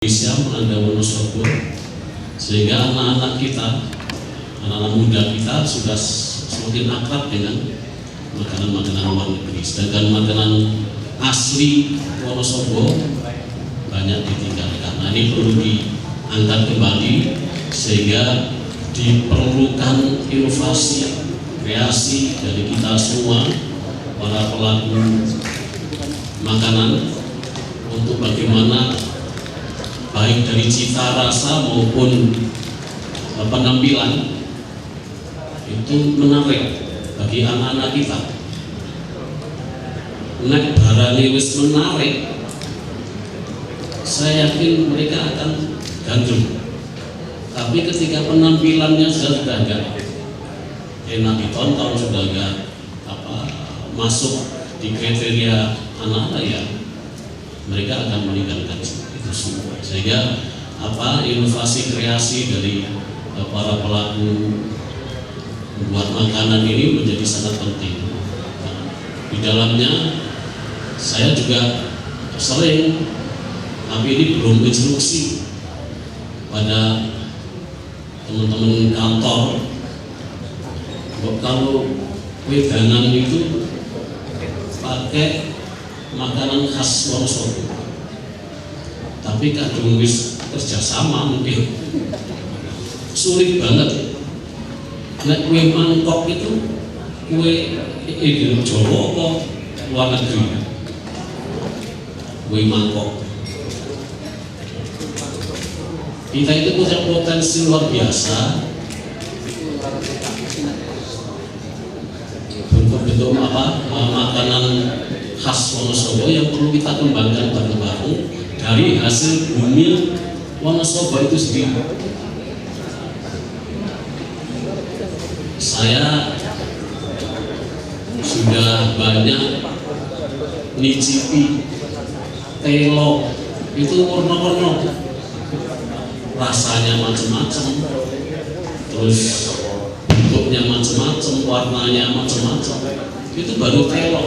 Indonesia melanda Wonosobo, sehingga anak-anak kita, anak-anak muda kita sudah semakin akrab dengan makanan-makanan luar negeri. Sedangkan makanan asli Wonosobo banyak ditinggalkan. Nah, ini perlu diangkat kembali sehingga diperlukan inovasi, kreasi dari kita semua, para pelaku makanan, untuk bagaimana baik dari cita rasa maupun penampilan itu menarik bagi anak-anak kita. Nek barangnya wis menarik, saya yakin mereka akan gandrung. Tapi ketika penampilannya sudah enggak enak ditonton, sudah enggak masuk di kriteria anak-anak, ya mereka akan meninggalkan itu semua. Sehingga inovasi kreasi dari para pelaku membuat makanan ini menjadi sangat penting. Di dalamnya saya juga sering, tapi ini belum instruksi pada teman-teman kantor, kalau wedangan itu pakai makanan khas Wonosobo, tapi kadung wis kerjasama mungkin sulit banget. Nek kue mangkok itu kue Jawa apa luar negeri? Kue mangkok kita itu punya potensi luar biasa, bentuk-bentuk makanan khas Wonosobo yang perlu kita kembangkan bareng-bareng dari hasil bumi Wonosobo itu sendiri. Saya sudah banyak nyicipi telo, itu warna-warna, rasanya macam-macam, terus bentuknya macam-macam, warnanya macam-macam, itu baru telo.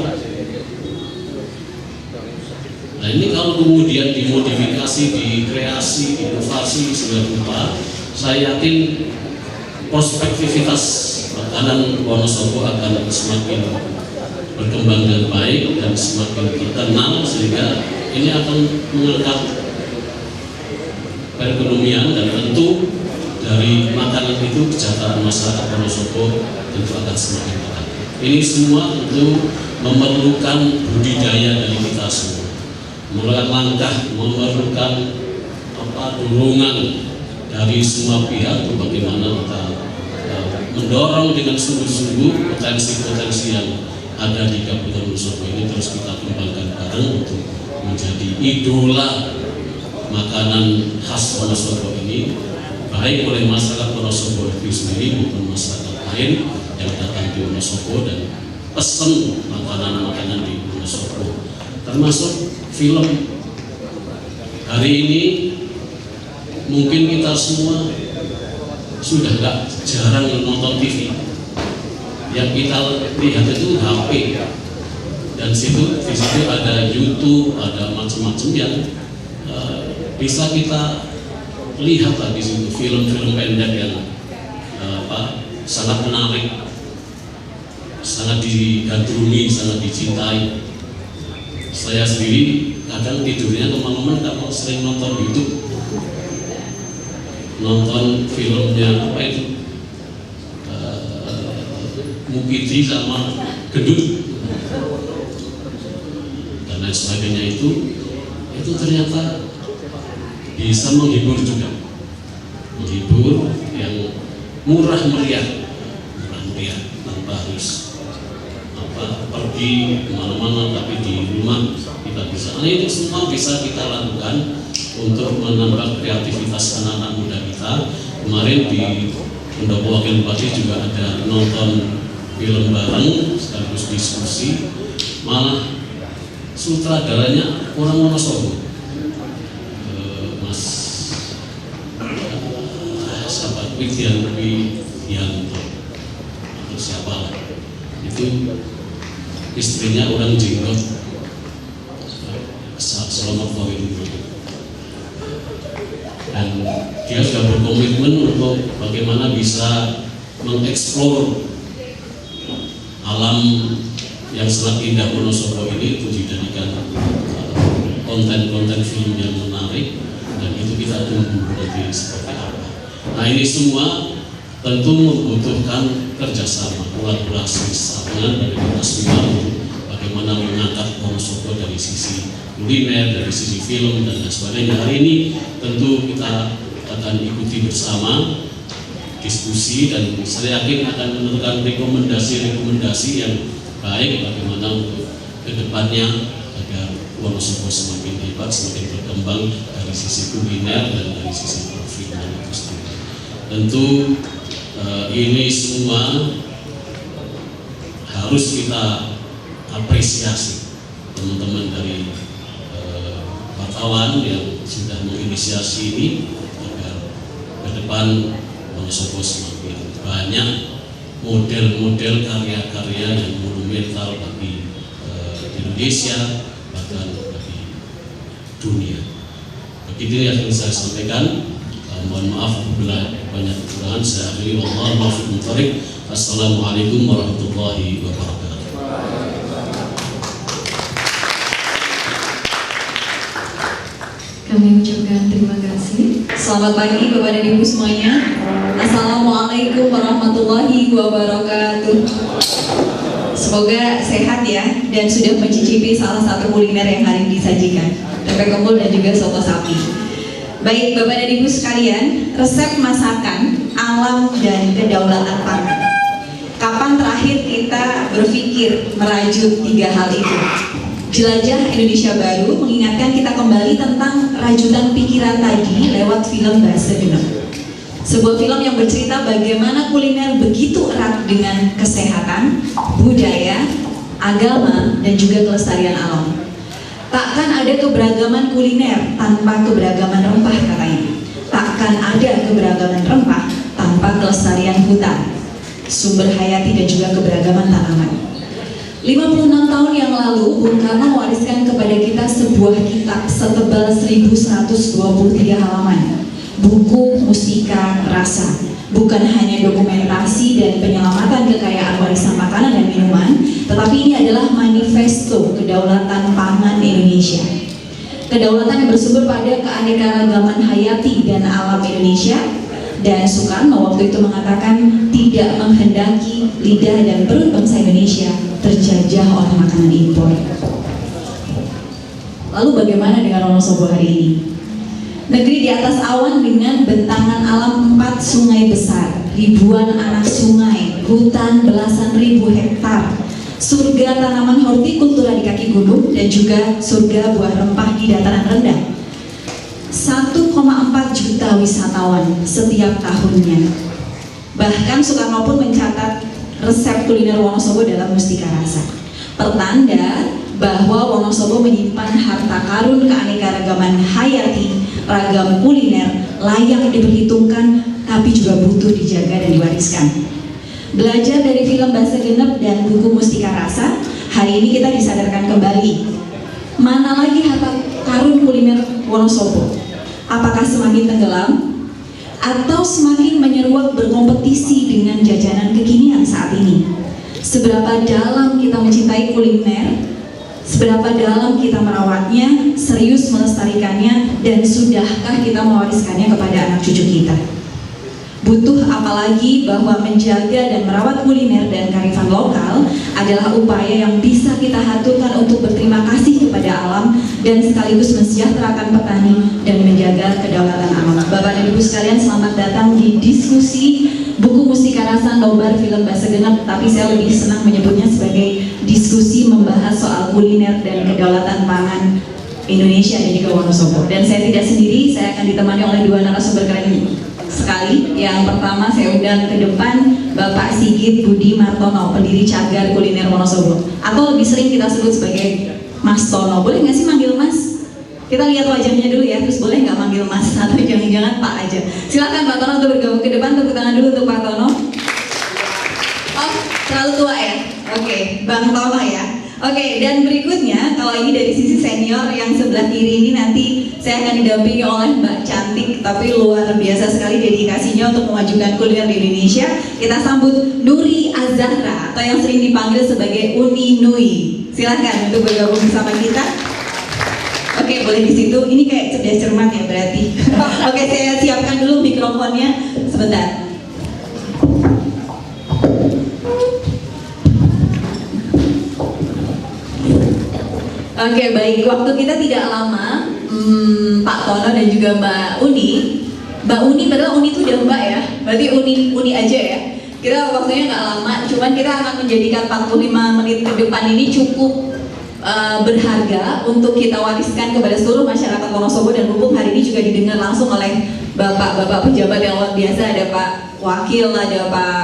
Nah, ini kalau kemudian dimodifikasi, dikreasi, inovasi sudah rupa, saya yakin prospektivitas makanan Wonosobo akan semakin berkembang dan baik dan semakin terkenal, sehingga ini akan mengangkat perekonomian, dan tentu dari makanan itu kesejahteraan masyarakat Wonosobo tentu akan semakin baik. Ini semua tentu memerlukan budidaya dari kita semua, memerlukan langkah, memerlukan dorongan dari semua pihak untuk bagaimana kita mendorong dengan sungguh-sungguh potensi-potensi yang ada di Kabupaten Wonosobo ini terus kita kembangkan bareng untuk menjadi idola makanan khas Wonosobo ini, baik oleh masyarakat Wonosobo itu sendiri maupun masyarakat lain yang datang di Wonosobo dan pesen makanan-makanan di Wonosobo. Termasuk film hari ini, mungkin kita semua sudah jarang nonton TV. Yang kita lihat itu HP, dan di situ ada YouTube, ada macam-macam yang bisa kita lihat di situ, film-film pendek yang sangat menarik, sangat digandrungi, sangat dicintai. Saya sendiri kadang tidurnya teman-teman kalau sering nonton YouTube, nonton filmnya Mukidi sama Gendut dan lain sebagainya, itu ternyata bisa menghibur juga, menghibur yang murah meriah tanpa harus pergi kemana-mana, tapi di rumah kita bisa. Nah, itu semua bisa kita lakukan untuk menambah kreativitas anak-anak muda kita. Kemarin di Pendopo Wakil Bupati juga ada nonton film bareng sekaligus diskusi, malah sutradaranya orang Wonosobo, Mas sahabat Widianto atau siapa itu, istrinya orang Jenggot. Selamat pagi. dan dia sudah berkomitmen untuk bagaimana bisa mengeksplor alam yang sangat indah Wonosobo ini untuk dijadikan konten-konten film yang menarik, dan itu kita tunggu nanti seperti apa. Nah, ini semua tentu membutuhkan kerjasama, kolaborasi sama dari kita semua untuk bagaimana mengangkat Wonosobo dari sisi kuliner, dari sisi film dan sebagainya. Hari ini tentu kita akan ikuti bersama diskusi, dan saya yakin akan menentukan rekomendasi-rekomendasi yang baik bagaimana untuk kedepannya agar Wonosobo semakin hebat, semakin berkembang dari sisi kuliner dan dari sisi perfilman itu sendiri. Tentu ini semua harus kita apresiasi teman-teman dari wartawan yang sudah menginisiasi ini agar ke depan Wonosobo semakin banyak model-model karya-karya yang monumental bagi Indonesia, bahkan bagi dunia. Begitu yang akan saya sampaikan. Mohon maaf apabila banyak kekurangan. Saya akhiri, wallahu muwaffiq muthariq. Assalamualaikum warahmatullahi wabarakatuh. Kami ucapkan terima kasih. Selamat pagi Bapak dan Ibu semuanya. Assalamualaikum warahmatullahi wabarakatuh. Semoga sehat ya, dan sudah mencicipi salah satu kuliner yang hari ini disajikan, tempe kempul dan juga soto sapi. Baik Bapak dan Ibu sekalian, resep masakan, alam dan kedaulatan pangan. Kapan terakhir kita berpikir merajut tiga hal itu? Jelajah Indonesia Baru mengingatkan kita kembali tentang rajutan pikiran tadi lewat film Bahasa Genep. Sebuah film yang bercerita bagaimana kuliner begitu erat dengan kesehatan, budaya, agama, dan juga kelestarian alam. Takkan ada keberagaman kuliner tanpa keberagaman rempah katanya. Takkan ada keberagaman rempah tanpa kelestarian hutan, sumber hayati, dan juga keberagaman tanaman. 56 tahun yang lalu, Bung Karno mewariskan kepada kita sebuah kitab setebal 1123 halaman, buku Mustika Rasa. Bukan hanya dokumentasi dan penyelamatan kekayaan warisan makanan dan minuman, tetapi ini adalah manifesto kedaulatan pangan Indonesia. Kedaulatan yang bersumber pada keanekaragaman hayati dan alam Indonesia. Dan Soekarno waktu itu mengatakan tidak menghendaki lidah dan perut bangsa Indonesia terjajah oleh makanan impor. Lalu bagaimana dengan Wonosobo hari ini? Negeri di atas awan dengan bentangan alam 4 sungai besar, ribuan anak sungai, hutan belasan ribu hektar, surga tanaman hortikultura di kaki gunung, dan juga surga buah rempah di dataran rendah. 1,4 juta wisatawan setiap tahunnya. Bahkan Soekarno pun mencatat resep kuliner Wonosobo dalam Mustika Rasa. Pertanda bahwa Wonosobo menyimpan harta karun keanekaragaman hayati, ragam kuliner layak diperhitungkan, tapi juga butuh dijaga dan diwariskan. Belajar dari film Bahasa Genep dan buku Mustika Rasa, hari ini kita disadarkan kembali. Mana lagi harta karun kuliner Wonosobo? Apakah semakin tenggelam atau semakin menyeruak berkompetisi dengan jajanan kekinian saat ini? Seberapa dalam kita mencintai kuliner, seberapa dalam kita merawatnya, serius melestarikannya, dan sudahkah kita mewariskannya kepada anak cucu kita? Butuh apalagi bahwa menjaga dan merawat kuliner dan kearifan lokal adalah upaya yang bisa kita haturkan untuk berterima kasih kepada alam dan sekaligus mensejahterakan petani dan menjaga kedaulatan alam. Bapak dan Ibu sekalian, selamat datang di diskusi buku Mustika Rasa nobar film Bahasa Genep, tapi saya lebih senang menyebutnya sebagai diskusi membahas soal kuliner dan kedaulatan pangan Indonesia dan juga Wonosobo. Dan saya tidak sendiri, saya akan ditemani oleh dua narasumber keren sekali. Yang pertama saya undang ke depan Bapak Sigit Budi Martono, pendiri Cagar Kuliner Wonosobo, atau lebih sering kita sebut sebagai Mas Tono. Boleh nggak sih manggil Mas? Kita lihat wajahnya dulu ya, terus boleh nggak manggil Mas atau jangan-jangan Pak aja. Silakan Pak Tono untuk bergabung ke depan. Tepuk tangan dulu untuk Pak Tono. Oh, terlalu tua ya? Oke, Bang Tono ya. Oke, dan berikutnya kalau ini dari sisi senior yang sebelah kiri ini nanti saya akan didampingi oleh Mbak Cantik, tapi luar biasa sekali dedikasinya untuk memajukan kuliner di Indonesia. Kita sambut Nuri Azahra atau yang sering dipanggil sebagai Uni Nui. Silahkan untuk bergabung bersama kita. Oke, boleh di situ. Ini kayak cerdas cermat ya berarti. Oke, saya siapkan dulu mikrofonnya sebentar. Oke, baik. Waktu kita tidak lama, Pak Tono dan juga Mbak Uni. Mbak Uni, padahal Uni itu udah Mbak ya. Berarti Uni aja ya. Kita waktunya nggak lama, cuman kita akan menjadikan 45 menit ke depan ini cukup berharga untuk kita wariskan kepada seluruh masyarakat Wonosobo, dan mumpung hari ini juga didengar langsung oleh bapak-bapak pejabat yang luar biasa. Ada Pak Wakil, ada Pak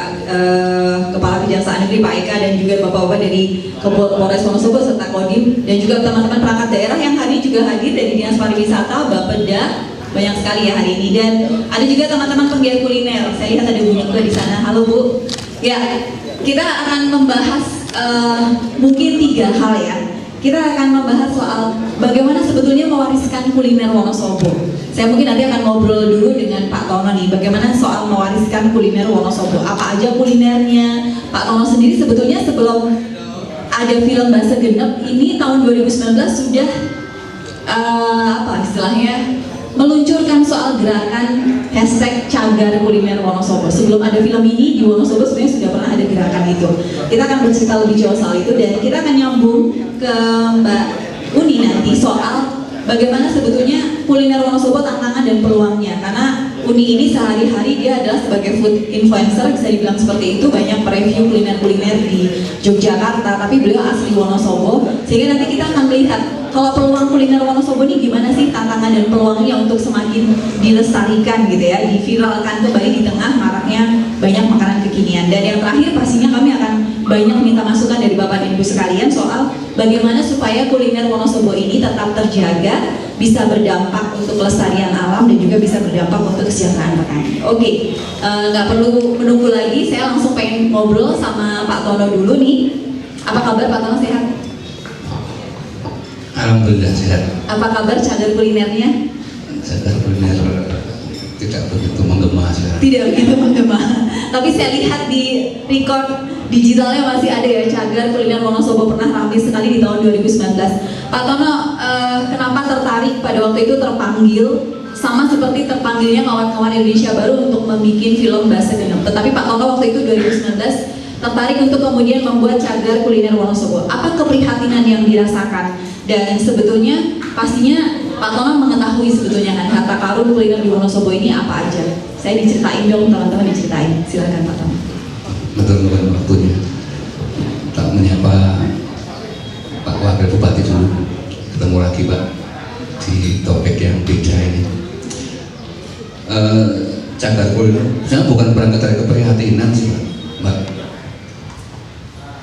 Kepala Kejaksaan Negeri Pak Eka, dan juga bapak-bapak dari Polres Wonosobo serta Kodim, dan juga teman-teman perangkat daerah yang hari ini juga hadir dari Dinas Pariwisata, Bapeda, banyak sekali ya hari ini. Dan ada juga teman-teman penggiat kuliner. Saya lihat ada Bu Nyengke di sana. Halo Bu. Ya, kita akan membahas mungkin 3 hal ya. Kita akan membahas soal bagaimana sebetulnya mewariskan kuliner Wonosobo. Saya mungkin nanti akan ngobrol dulu dengan Pak Tono nih, bagaimana soal mewariskan kuliner Wonosobo. Apa aja kulinernya? Pak Tono sendiri sebetulnya sebelum ada film Bahasa Genep ini tahun 2019 sudah apa istilahnya meluncurkan soal gerakan #cagar kuliner Wonosobo. Sebelum ada film ini di Wonosobo sebenarnya sudah pernah ada gerakan itu. Kita akan bercerita lebih jauh soal itu, dan kita akan nyambung ke Mbak Uni nanti soal bagaimana sebetulnya kuliner Wonosobo tantangan dan peluangnya. Karena Uni ini sehari-hari dia adalah sebagai food influencer, bisa dibilang seperti itu, banyak mereview kuliner-kuliner di Yogyakarta, tapi beliau asli Wonosobo. Sehingga nanti kita akan melihat kalau peluang kuliner Wonosobo ini gimana sih tantangan dan peluangnya untuk semakin dilestarikan gitu ya, diviralkan kembali di tengah maraknya banyak makanan kekinian. Dan yang terakhir pastinya kami akan banyak minta masukan dari Bapak dan Ibu sekalian soal bagaimana supaya kuliner Wonosobo ini tetap terjaga, bisa berdampak untuk kelestarian alam, dan juga bisa berdampak untuk kesejahteraan petani. Oke, nggak perlu menunggu lagi, saya langsung pengen ngobrol sama Pak Tono dulu nih. Apa kabar Pak Tono, sehat? Alhamdulillah sehat. Apa kabar cagar kulinernya? Cagar kuliner tidak begitu menggema sekarang. Tidak begitu menggema. Tapi saya lihat di record digitalnya masih ada ya, cagar kuliner Wonosobo pernah ramai sekali di tahun 2019. Pak Tono, kenapa tertarik pada waktu itu terpanggil, sama seperti terpanggilnya kawan-kawan Indonesia Baru untuk membuat film Bahasa Genep. Tetapi Pak Tono waktu itu 2019 tertarik untuk kemudian membuat cagar kuliner Wonosobo. Apa keprihatinan yang dirasakan? Dan sebetulnya pastinya Pak Tono mengetahui sebetulnya kan harta karun kuliner di Wonosobo ini apa aja. Saya diceritain dong, teman-teman diceritain. Silakan Pak Tono. Betul-betul waktunya. Tak menyapa Pak Wakil Bupati dulu. Ketemu lagi Pak di topik yang beda ini. Cagar kuliner, saya bukan berangkat dari keprihatinan sih Mbak.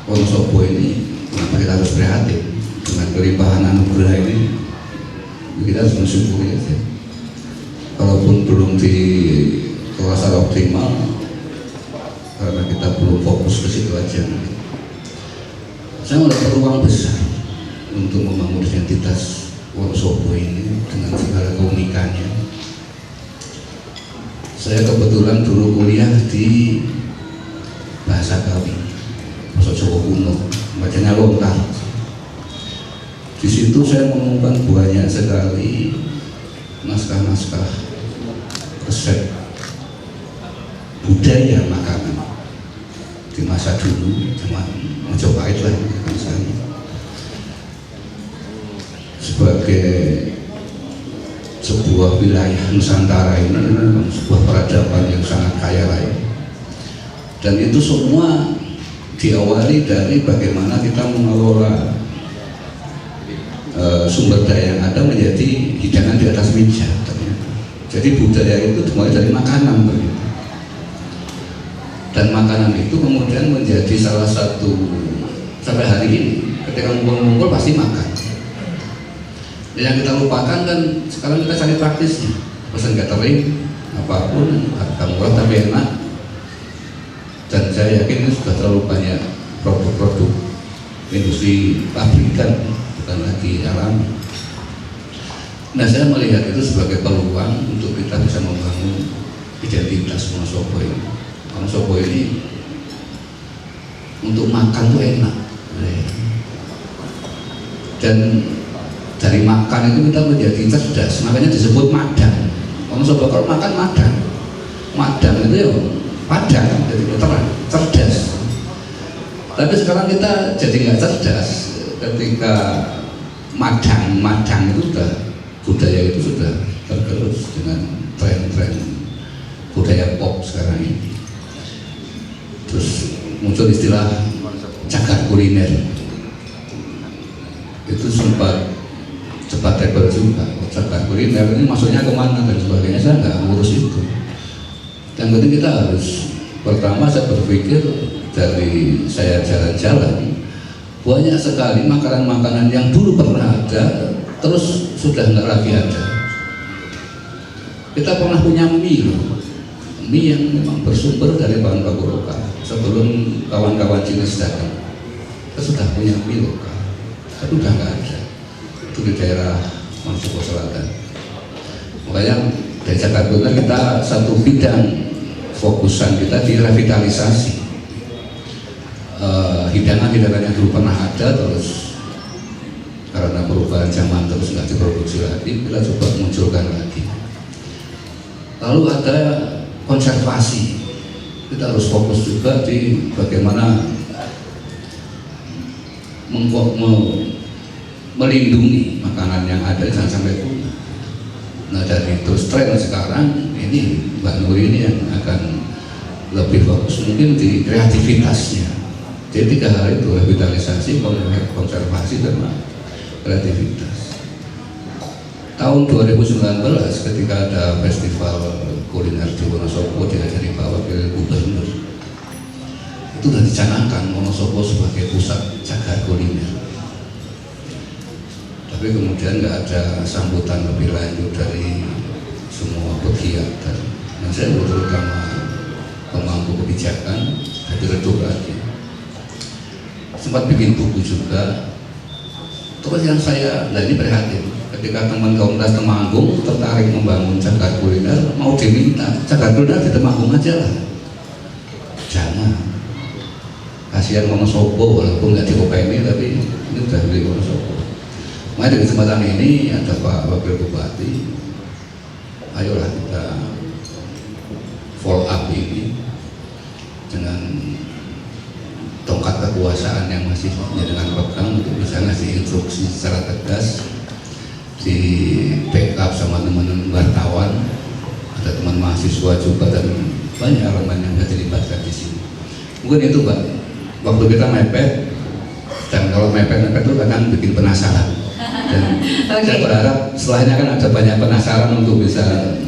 Wonosobo ini kenapa kita harus prihatin dengan kelimpahan anugerah ini? Kita harus mensyukuri aja. Kalaupun belum dikelola secara optimal, karena kita belum fokus ke situ aja. Saya melihat peluang besar untuk membangun identitas Wonosobo ini dengan segala keunikannya. Saya kebetulan dulu kuliah di bahasa Kawi, bahasa Jawa kuno, bacanya lontar. Di situ saya menemukan banyak sekali naskah-naskah resep budaya makanan di masa dulu, zaman Majapahit lah misalnya. Sebagai sebuah wilayah Nusantara ini sebuah peradaban yang sangat kaya raya, dan itu semua diawali dari bagaimana kita mengelola sumber daya yang ada menjadi hidangan di atas meja. Jadi budaya itu dimulai dari makanan begitu. Dan makanan itu kemudian menjadi salah satu, sampai hari ini ketika ngumpul-ngumpul pasti makan. Yang kita lupakan kan sekarang kita cari praktisnya, pesan catering apapun harga murah tapi enak. Dan saya yakin ini sudah terlalu banyak produk-produk industri pabrikan, bukan lagi alami. Nah, saya melihat itu sebagai peluang untuk kita bisa membangun identitas Wonosobo ini. Wonosobo ini untuk makan tuh enak, dan dari makan itu kita menjadi cerdas, makanya disebut madang. Wonosobo kalau makan madang itu ya padang, jadi terang, cerdas. Tapi sekarang kita jadi nggak cerdas ketika madang itu budaya itu sudah tergerus dengan tren-tren budaya pop sekarang ini. Terus muncul istilah cagar kuliner, itu sempat table juga. Cagar kuliner ini maksudnya kemana dan sebagainya, saya nggak ngurus itu. Yang penting kita harus, pertama saya berpikir dari saya jalan-jalan, banyak sekali makanan-makanan yang dulu pernah ada terus sudah nggak lagi ada. Kita pernah punya mie yang memang bersumber dari bahan baku lokal sebelum kawan-kawan Cina datang. Kita sudah punya mie lokal, tapi udah nggak ada. Itu di daerah Wonosobo Selatan. Makanya dari Jakarta kita satu bidang fokusan kita di revitalisasi hidangan-hidangan yang dulu pernah ada, terus karena perubahan zaman terus nggak diproduksi lagi, kita coba munculkan lagi. Lalu ada konservasi, kita harus fokus juga di bagaimana melindungi makanan yang ada jangan sampai punah. Nah, dari terus tren sekarang ini Mbak Nur ini yang akan lebih fokus mungkin di kreativitasnya. Jadi 3 hal itu, revitalisasi, konservasi, dan kreativitas. Tahun 2019 ketika ada festival kuliner di Wonosobo dari Pak Wakil Gubernur, itu sudah dicanangkan Wonosobo sebagai pusat cagar kuliner. Tapi kemudian nggak ada sambutan lebih lanjut dari semua pegiat, dan saya terutama pemangku kebijakan jadi redup lagi. Sempat bikin buku juga. Terus yang saya, nah ini prihatin, ketika teman komunitas Temanggung tertarik membangun cagar kuliner, mau diminta cagar kuliner di Temanggung aja lah. Jangan, kasihan Wonosobo, walaupun nggak diopeni tapi ini udah milik Wonosobo. Makanya di kesempatan ini ada Pak Wakil Bupati, ayolah kita follow up ini dengan tongkat kekuasaan yang masih dengan pegang untuk bisa ngasih instruksi secara tegas, di backup sama teman-teman wartawan, ada teman mahasiswa juga, dan banyak elemen yang sudah dilibatkan di sini. Mungkin itu Pak, waktu kita mepet, dan kalau mepet itu akan bikin penasaran. Dan saya berharap setelahnya kan ada banyak penasaran untuk bisa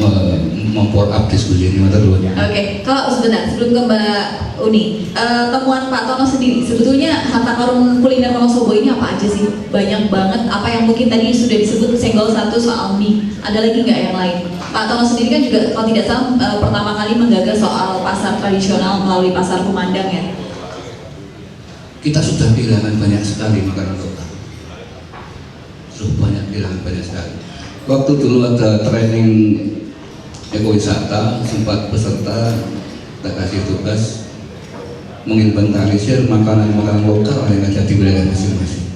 memfollow up diskusi ini. Oke, kalau sebentar sebelum ke Mbak Uni, temuan Pak Tono sendiri, sebetulnya harta karun kuliner Wonosobo ini apa aja sih? Banyak banget. Apa yang mungkin tadi sudah disebut senggol satu soal mie, ada lagi nggak yang lain? Pak Tono sendiri kan juga kalau tidak salah pertama kali menggagas soal pasar tradisional melalui pasar Kumandang ya. Kita sudah kehilangan banyak sekali makanan lokal. Banyak sekali. Waktu dulu ada training ekowisata, sempat peserta kita kasih tugas menginventarisir makanan-makanan lokal yang ada di wilayah masing-masing.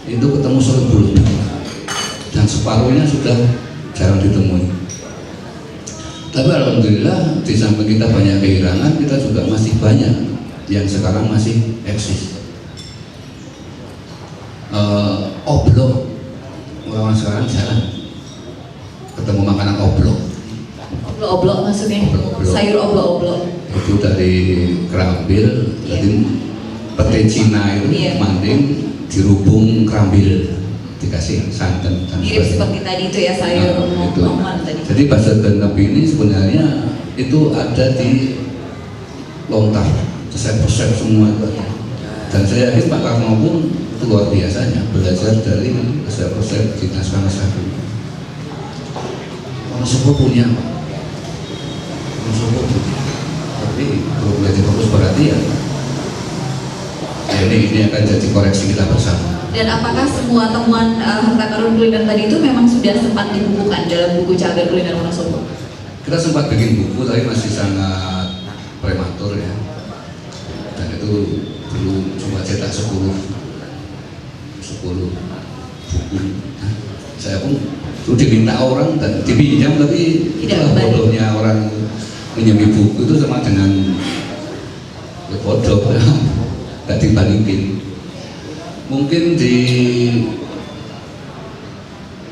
Itu ketemu 1000 lebih, dan separuhnya sudah jarang ditemui. Tapi alhamdulillah di samping kita banyak kehilangan, kita juga masih banyak yang sekarang masih eksis. Oblong, orang sekarang jarang ketemu makanan oblong. Oblong maksudnya? Sayur oblong. Itu dari kerambil, jadi pete Cina itu manding dirubung kerambil, dikasih santan dan mirip seperti tadi itu ya, sayur tadi. Jadi bahasa genep ini sebenarnya itu ada di lontar, resep-resep semua itu. Dan saya yakin Pak Karno pun itu luar biasanya belajar dari resep-resep di naskah-naskah dulu. Wonosobo punya, tapi kalau belajar fokus berarti ya ini akan jadi koreksi kita bersama. Dan apakah semua temuan harta karun kuliner tadi itu memang sudah sempat dibukukan dalam buku Cagar Kuliner Wonosobo? Kita sempat bikin buku tapi masih sangat prematur ya, dan itu belum cuma cetak 10 buku. Nah, saya pun dulu diminta orang dan dipinjam, tapi itulah bodohnya orang menyemi buku itu sama dengan bodoh ya, nggak dibandingin. Mungkin di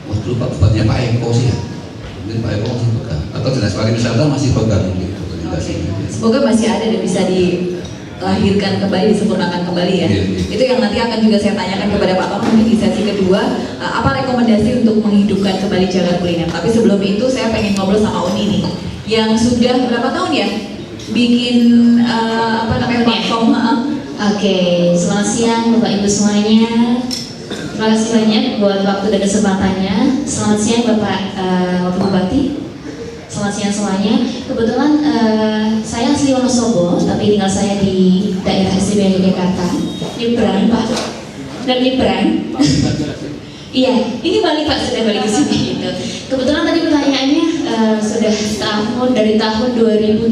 waktu lupa tempatnya Pak Eko sih ya, mungkin Pak Eko masih pegang, atau Dinas Pariwisata masih pegang mungkin. Semoga masih ada dan bisa dilahirkan kembali, disempurnakan kembali ya. Itu yang nanti akan juga saya tanyakan kepada Pak Tono mungkin di sesi kedua, apa rekomendasi untuk menghidupkan kembali Cagar Kuliner. Tapi sebelum itu saya pengen ngobrol sama Uni nih, yang sudah berapa tahun ya bikin platform. Oke, selamat siang Bapak Ibu semuanya. Terima kasih banyak buat waktu dan kesempatannya. Selamat siang Bapak Wakil Bupati. Selamat siang semuanya. Kebetulan saya asli Wonosobo, tapi tinggal saya di daerah istimewa Jakarta. Nyebrang Pak. Dan nyebrang. Iya, ini balik Pak, sudah balik ke sini gitu. Kebetulan tadi pertanyaannya sudah dari tahun 2017.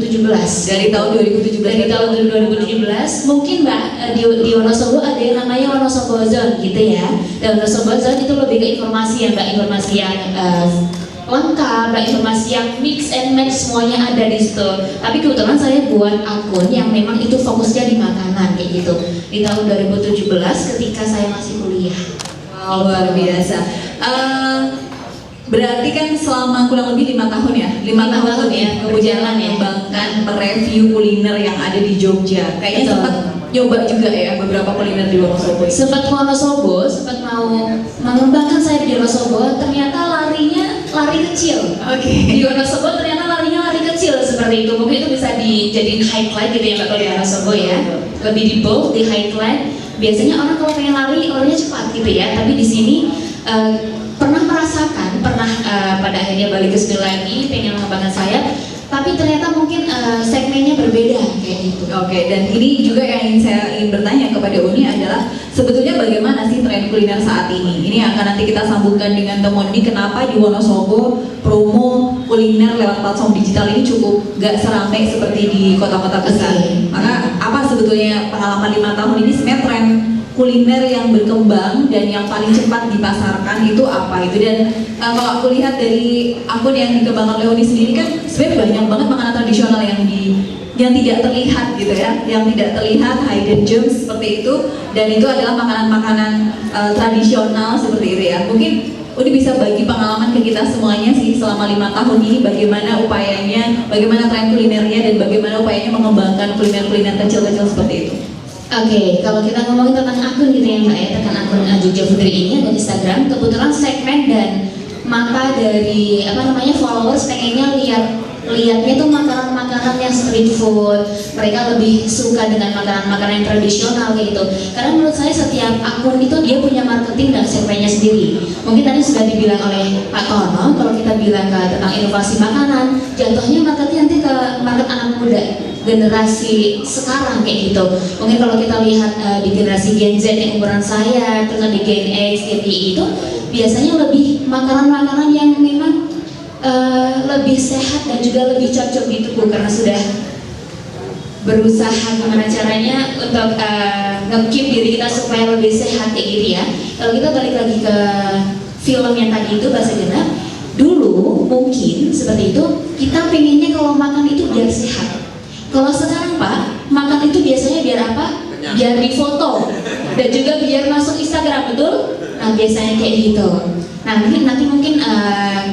Dari tahun 2017. Dari tahun 2017, mungkin Mbak di Wonosobo ada yang namanya Wonosobo Zone gitu ya. Dan Wonosobo Zone itu lebih ke informasi ya Mbak, informasi yang lengkap, informasi yang mix and match semuanya ada di situ. Tapi kebetulan saya buat akun yang memang itu fokusnya di makanan kayak gitu. Di tahun 2017 ketika saya masih kuliah. Wow, luar biasa. Berarti kan selama kurang lebih 5 tahun ya, 5 tahun ya berjalan ya, mengembangkan mereview kuliner yang ada di Jogja. Kayaknya sempat nyoba juga ya beberapa kuliner di Wonosobo. Sempat Wonosobo, sempat mau mengembangkan saya di Wonosobo, ternyata larinya lari kecil. Oke. Di Wonosobo ternyata larinya lari kecil seperti itu. Mungkin itu bisa dijadiin highlight gitu ya Mbak kalau di Wonosobo ya. Lebih di bold, di highlight. Biasanya orang kalau pengen larinya cepat gitu ya, tapi di sini pernah merasakan, pada akhirnya balik ke sini lagi, pengen mengembangkan sayap, tapi ternyata mungkin segmennya berbeda kayak gitu. Oke, dan ini juga yang saya ingin bertanya kepada Uni adalah sebetulnya bagaimana sih tren kuliner saat ini? Ini akan nanti kita sambungkan dengan temuan ini, kenapa di Wonosobo promo kuliner lewat platform digital ini cukup gak seramai seperti di kota-kota besar. Maka apa sebetulnya pengalaman 5 tahun ini sebenarnya tren kuliner yang berkembang dan yang paling cepat dipasarkan itu apa itu? Dan kalau aku lihat dari akun yang dikembangkan oleh Uni sendiri kan sebenarnya banyak banget makanan tradisional yang tidak terlihat gitu ya, yang tidak terlihat, hidden gems seperti itu, dan itu adalah makanan-makanan tradisional seperti itu ya. Mungkin Uni bisa bagi pengalaman ke kita semuanya sih selama 5 tahun ini, bagaimana upayanya, bagaimana tren kulinernya, dan bagaimana upayanya mengembangkan kuliner-kuliner kecil-kecil seperti itu. Oke, kalau kita ngomongin tentang akun gitu ya Mbak ya, tentang akun Jogja Putri ini ada Instagram, kebetulan segmen dan mata dari followers pengennya lihatnya tuh makanan-makanan yang street food. Mereka lebih suka dengan makanan-makanan yang tradisional kayak gitu. Karena menurut saya setiap akun itu dia punya marketing dan segmennya sendiri. Mungkin tadi sudah dibilang oleh Pak Tono, kalau kita bilang tentang inovasi makanan, jatuhnya marketnya nanti ke market anak muda, generasi sekarang kayak gitu. Mungkin kalau kita lihat di generasi Gen Z yang umuran saya, terus di Gen X, Gen Y itu biasanya lebih makanan-makanan yang memang lebih sehat dan juga lebih cocok di tubuh, karena sudah berusaha gimana caranya untuk nge-keep diri kita supaya lebih sehat kayak gitu ya. Kalau kita balik lagi ke film yang tadi itu Bahasa Genap, dulu mungkin seperti itu kita pengennya kalau makan itu biar sehat. Kalau sekarang Pak, makan itu biasanya biar apa? Biar difoto dan juga biar masuk Instagram, betul? Nah biasanya kayak gitu. Nah nanti mungkin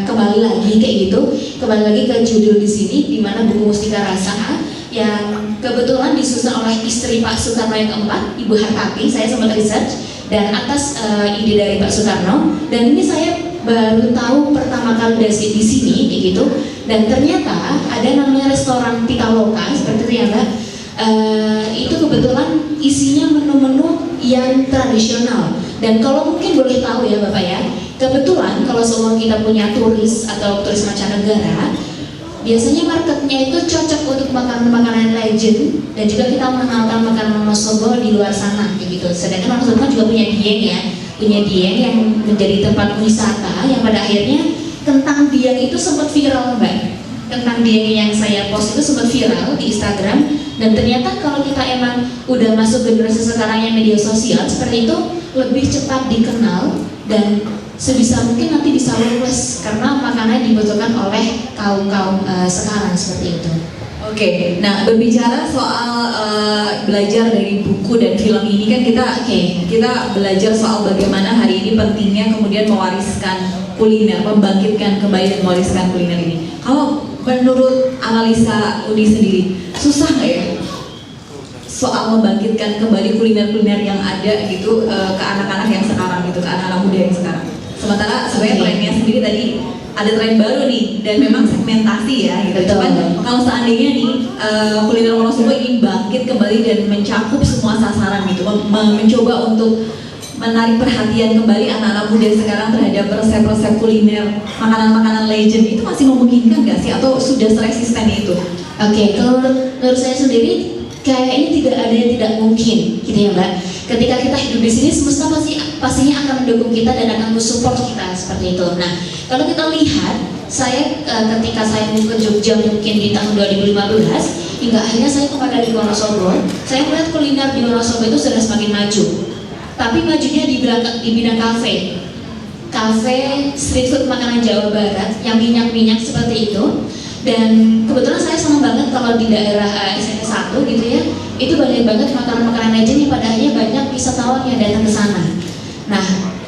kembali lagi kayak gitu, kembali lagi ke judul di sini, di mana buku Mustika Rasa yang kebetulan disusun oleh istri Pak Soekarno yang keempat, Ibu Hartati. Saya sempat research dan atas ide dari Pak Soekarno, dan ini saya baru tahu pertama kali dari di sini kayak gitu. Dan ternyata ada namanya restoran Pitaloka seperti itu ya Mbak. Itu kebetulan isinya menu-menu yang tradisional. Dan kalau mungkin boleh tahu ya Bapak ya, kebetulan kalau semua kita punya turis atau turis mancanegara, biasanya marketnya itu cocok untuk makanan-makanan legend dan juga kita mengenalkan makanan Wonosobo di luar sana gitu. Sedangkan Wonosobo juga punya Dieng ya, punya Dieng yang menjadi tempat wisata yang pada akhirnya kentang Dieng itu sempat viral Mbak. Kentang Dieng yang saya post itu sempat viral di Instagram dan ternyata kalau kita emang udah masuk generasi sekarang yang media sosial seperti itu lebih cepat dikenal dan sebisa mungkin nanti bisa lulus karena makanan dibutuhkan oleh kaum sekarang seperti itu. Oke, nah berbicara soal belajar dari buku dan film ini kan kita belajar soal bagaimana hari ini pentingnya kemudian mewariskan kuliner, membangkitkan kembali dan mewariskan kuliner ini. Kalau menurut analisa Uni sendiri, susah nggak ya soal membangkitkan kembali kuliner-kuliner yang ada gitu ke anak-anak yang sekarang gitu, ke anak-anak muda yang sekarang? Sementara sebenarnya trennya sendiri tadi ada tren baru nih dan memang segmentasi ya gitu. Cuman kalau seandainya nih kuliner Wonosobo ingin bangkit kembali dan mencakup semua sasaran gitu, mencoba untuk menarik perhatian kembali anak-anak muda sekarang terhadap resep-resep kuliner makanan-makanan legend itu masih memungkinkan nggak sih atau sudah seresisten itu? Oke, kalau menurut saya sendiri kayaknya tidak ada yang tidak mungkin gitu ya Mbak. Ketika kita hidup di sini semesta pastinya akan mendukung kita dan akan mensupport kita seperti itu. Nah, kalau kita lihat saya ketika saya mau ke Jogja mungkin di tahun 2015 hingga akhirnya saya kepada di Wonosobo, saya melihat kuliner di Wonosobo itu sudah semakin maju. Tapi majunya di bidang kafe, street food makanan Jawa Barat yang minyak-minyak seperti itu. Dan kebetulan saya senang banget kalau di daerah SMP 1 gitu ya, itu banyak banget makanan-makanan legend yang pada akhirnya banyak wisatawan yang datang ke sana. Nah,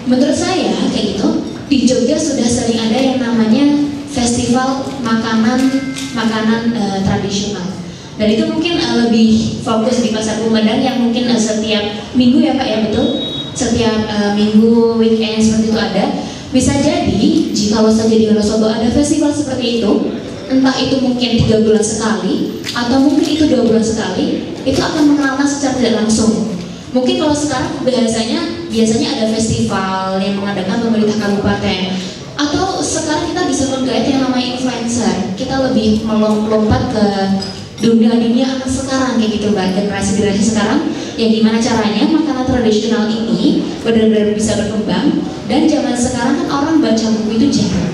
menurut saya kayak gitu, di Jogja sudah sering ada yang namanya festival makanan tradisional. Dan itu mungkin lebih fokus di Pasar Kumandang yang mungkin setiap minggu ya Pak ya, betul? Setiap minggu, weekend seperti itu ada. Bisa jadi jika saja di Wonosobo ada festival seperti itu, entah itu mungkin 3 bulan sekali atau mungkin itu 2 bulan sekali, itu akan mengenalkan secara tidak langsung. Mungkin kalau sekarang biasanya ada festival yang mengadakan pemerintah kabupaten, atau sekarang kita bisa menggait yang namanya influencer. Kita lebih melompat ke dunia anak sekarang kayak gitu Mbak, generasi sekarang yang gimana caranya makanan tradisional ini benar-benar bisa berkembang. Dan zaman sekarang kan orang baca buku itu jarang.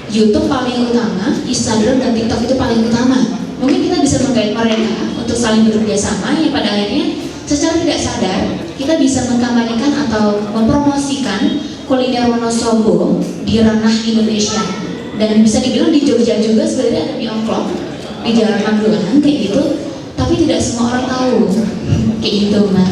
YouTube paling utama, Instagram dan TikTok itu paling utama. Mungkin kita bisa menggait mereka untuk saling bekerja sama yang pada akhirnya secara tidak sadar kita bisa mengkampanyekan atau mempromosikan kuliner Wonosobo di ranah Indonesia. Dan bisa dibilang di Jogja juga sebenarnya ada di Ongklok, di Jalan Magelang kayak gitu, tapi tidak semua orang tahu kayak gitu Mbak.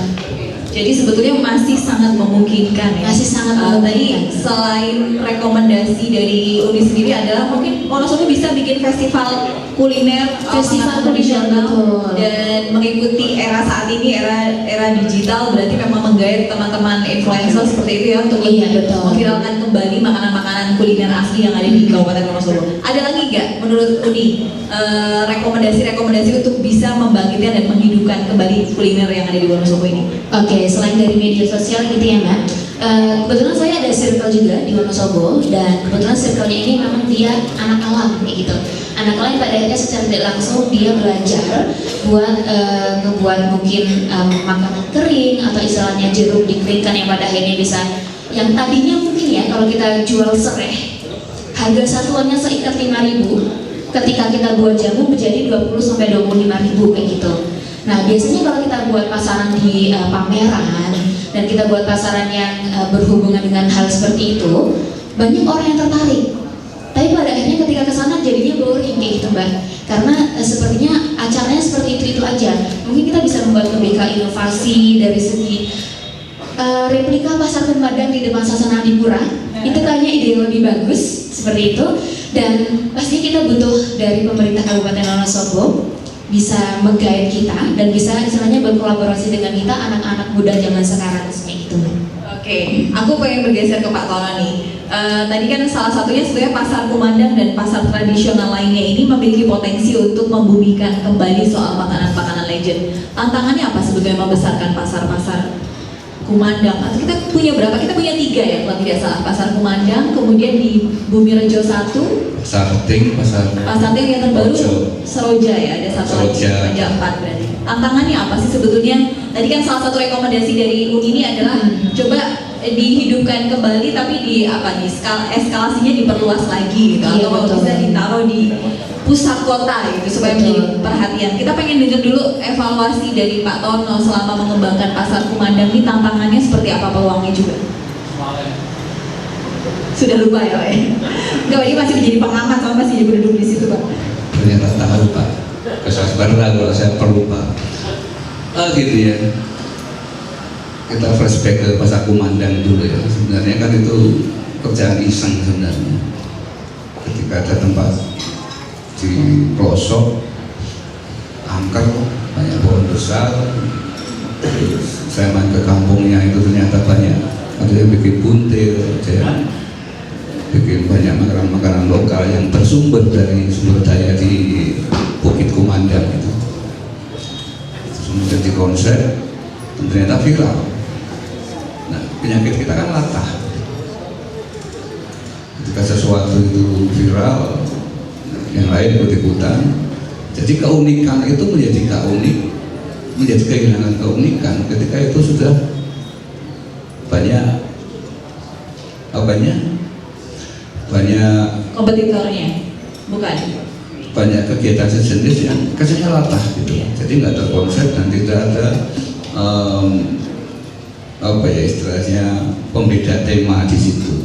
Jadi sebetulnya masih sangat memungkinkan ya. Masih sangat Tadi memungkinkan. selain rekomendasi dari Uni sendiri adalah mungkin Wonosobo bisa bikin festival kuliner, Festival tradisional betul. dan mengikuti era saat ini, era digital, berarti memang menggait teman-teman influencer seperti itu ya untuk betul. memviralkan kembali makanan-makanan kuliner asli yang ada di Kabupaten Wonosobo. Ada lagi nggak menurut Uni rekomendasi untuk bisa membangkitkan dan menghidupkan kembali kuliner yang ada di Wonosobo ini? Oke, selain dari media sosial gitu ya Mbak, kebetulan saya ada circle juga di Wonosobo dan kebetulan circle-nya ini memang dia anak alam kayak gitu. Anak alam yang pada akhirnya secara tidak langsung dia belajar buat ngebuat mungkin makanan kering atau istilahnya jeruk dikeringkan yang pada akhirnya bisa, yang tadinya mungkin ya kalau kita jual serai harga satuannya seikat 5.000, ketika kita buat jamu menjadi 20-25.000 kayak gitu. Nah biasanya kalau kita buat pasaran di pameran dan kita buat pasaran yang berhubungan dengan hal seperti itu, banyak orang yang tertarik. Tapi pada akhirnya ketika kesana jadinya boring kayak gitu Mbak, karena sepertinya acaranya seperti itu aja. Mungkin kita bisa membuat lebih inovasi dari segi replika pasar pemadam di depan Sasana Adipura. Itu kayaknya ide yang lebih bagus seperti itu. Dan pastinya kita butuh dari pemerintah Kabupaten Wonosobo bisa menggait kita dan bisa istilahnya berkolaborasi dengan kita anak-anak muda zaman sekarang seperti itu. Oke, aku pengen bergeser ke Pak Tono nih. Tadi kan salah satunya sebenarnya pasar Kumandang dan pasar tradisional lainnya ini memiliki potensi untuk membumikan kembali soal makanan-makanan legend. Tantangannya apa sebetulnya membesarkan pasar-pasar Kumandang. Atau kita punya berapa? Kita punya 3 ya kalau tidak salah. Pasar Kumandang, kemudian di Bumi Rejo 1, Pasar Ting, Pasar Ting yang terbaru Rojo. Seroja ya, ada satu lagi, Seroja. ada 4 berarti. Tantangannya apa sih sebetulnya? Tadi kan salah satu rekomendasi dari Uni ini adalah coba dihidupkan kembali, tapi di apa nih eskalasinya diperluas lagi gitu, Iya, atau betul. bisa ditaruh di pusat kota gitu supaya Betul. menjadi perhatian. Kita pengen dengar dulu evaluasi dari Pak Tono selama mengembangkan Pasar Kumandang ini, tantangannya seperti apa, peluangnya juga. Sudah lupa ya Pak ya? Enggak, ini masih menjadi pengamat sama masih duduk di situ Pak. Ternyata tahu Pak, kesabaran kalau saya perlu Pak. Gitu ya. Kita flashback ke Pasar Kumandang dulu ya. Sebenarnya kan itu kerjaan iseng sebenarnya. Ketika ada tempat di pelosok, angker, banyak pohon besar. Terus saya main ke kampungnya itu ternyata banyak, ada yang bikin buntil, ada yang bikin banyak makanan-makanan lokal yang bersumber dari sumber daya di Bukit Kumandang itu. Kemudian di konsep, ternyata viral. Nah, penyakit kita kan latah. Ketika sesuatu itu viral, yang lain ikut-ikutan. Jadi keunikan itu menjadi kehilangan keunikan ketika itu sudah banyak Kompetitornya bukan. banyak kegiatan sejenis yang kesannya latah gitu. Jadi nggak terkonsep dan tidak ada istilahnya pembeda tema di situ.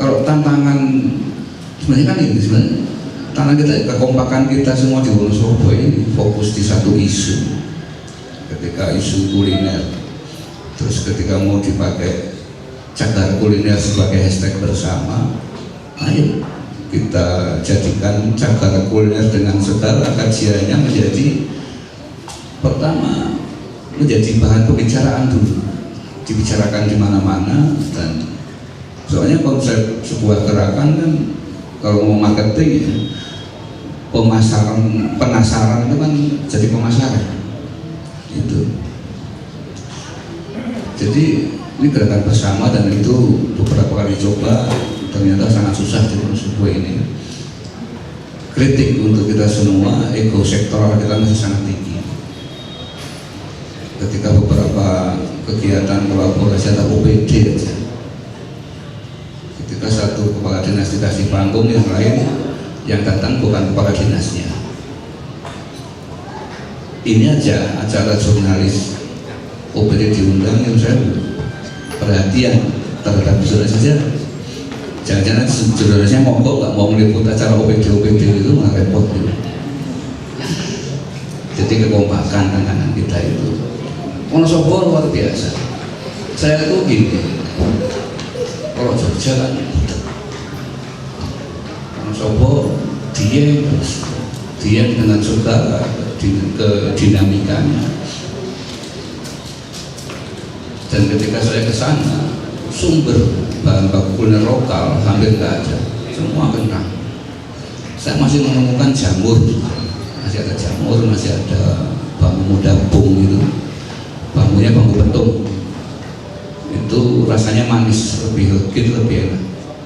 Kalau tantangan sebenarnya kan ini tantangan kita, kekompakan kita semua di Wonosobo ini fokus di satu isu. Ketika isu kuliner, terus ketika mau dipakai cagar kuliner sebagai hashtag bersama, ayo kita jadikan cagar kuliner dengan segala kajiannya pertama menjadi bahan pembicaraan dulu, dibicarakan di mana-mana. Dan soalnya konsep sebuah gerakan kan kalau mau marketing ya, penasaran itu kan jadi pemasaran itu. Jadi ini gerakan bersama dan itu beberapa kali coba ternyata sangat susah di Wonosobo ini. Kritik untuk kita semua, ego sektoral kita masih sangat tinggi. Ketika beberapa kegiatan kolaborasi atau OPD aja, ketika satu kepala dinas dikasih panggung, yang lain yang datang bukan kepala dinasnya. Ini aja acara jurnalis OPD diundang, yang saya perhatian terhadap jurnalis saja. Jangan-jangan jurnalisnya mogok nggak mau meliput acara OPD itu malah repot gitu. Jadi kekompakan tantangan kita itu. Wonosobo luar biasa. Saya tuh gini, kalau Jogja kan Wonosobo dia dengan segala dinamikanya. Dan ketika saya ke sana, sumber bahan baku kuliner lokal hampir nggak ada, semua kentang. Saya masih menemukan jamur, masih ada jamur, masih ada bambu muda bung itu, bambunya bambu betung, itu rasanya manis, lebih legit, lebih enak.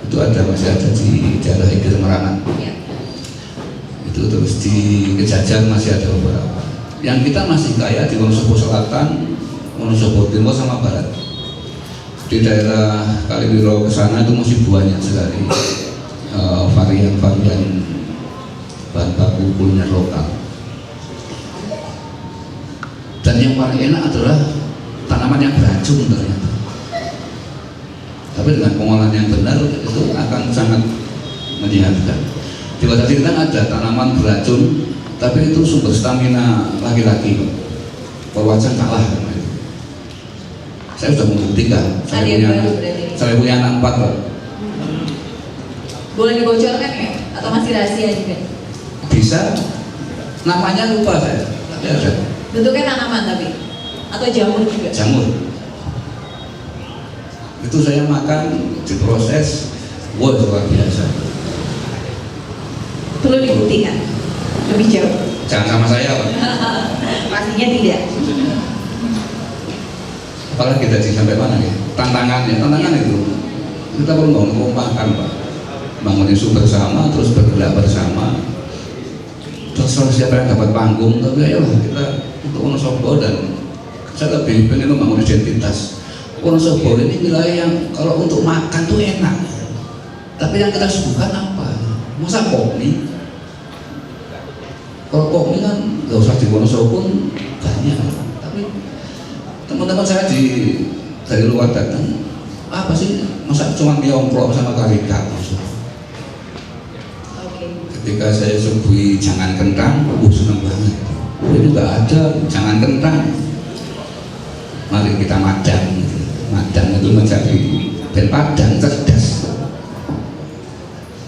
Itu masih ada di daerah Igir Merangan. Itu terus di Kejajan masih ada beberapa. Yang kita masih kaya di Wonosobo Selatan, Wonosobo Timur sama Barat. Di daerah Kaliwiro ke sana itu masih banyak sekali varian-varian bahan baku kuliner lokal. Dan yang paling enak adalah tanaman yang beracun ternyata. Tapi dengan pengolahan yang benar itu akan sangat menyehatkan. Di Kota Sintang ada tanaman beracun, tapi itu sumber stamina laki-laki. Perwajan kalah sama itu. Saya sudah membuktikan. Saya punya anak 4 Pak. Boleh dibocorkan ya? Atau masih rahasia juga? Bisa. Namanya lupa saya. Tapi ada. Bentuknya tanaman tapi? Atau jamur juga? Jamur. Itu saya makan, diproses, wah luar biasa. Perlu dibuktikan lebih jauh. Jangan sama saya Pak. Pastinya tidak. apalagi kita sampai mana ya, tantangan itu kita perlu bangun makan Pak, bangun isu bersama, terus bergerak bersama, terus siapa yang dapat panggung, tapi ayolah kita untuk Wonosobo. Dan saya lebih pengen membangun identitas Wonosobo ini wilayah yang kalau untuk makan tuh enak, tapi yang kita suguhkan apa? Masa kopi? Kalau kopi kan nggak usah di Wonosobo pun banyak, tapi teman-teman saya dari luar datang, apa sih masa cuma mie omplok sama karika? Ketika saya suguhi jangan kentang, senang banget. Ini nggak ada jangan kentang, mari kita madang itu menjadi dan padang cerdas.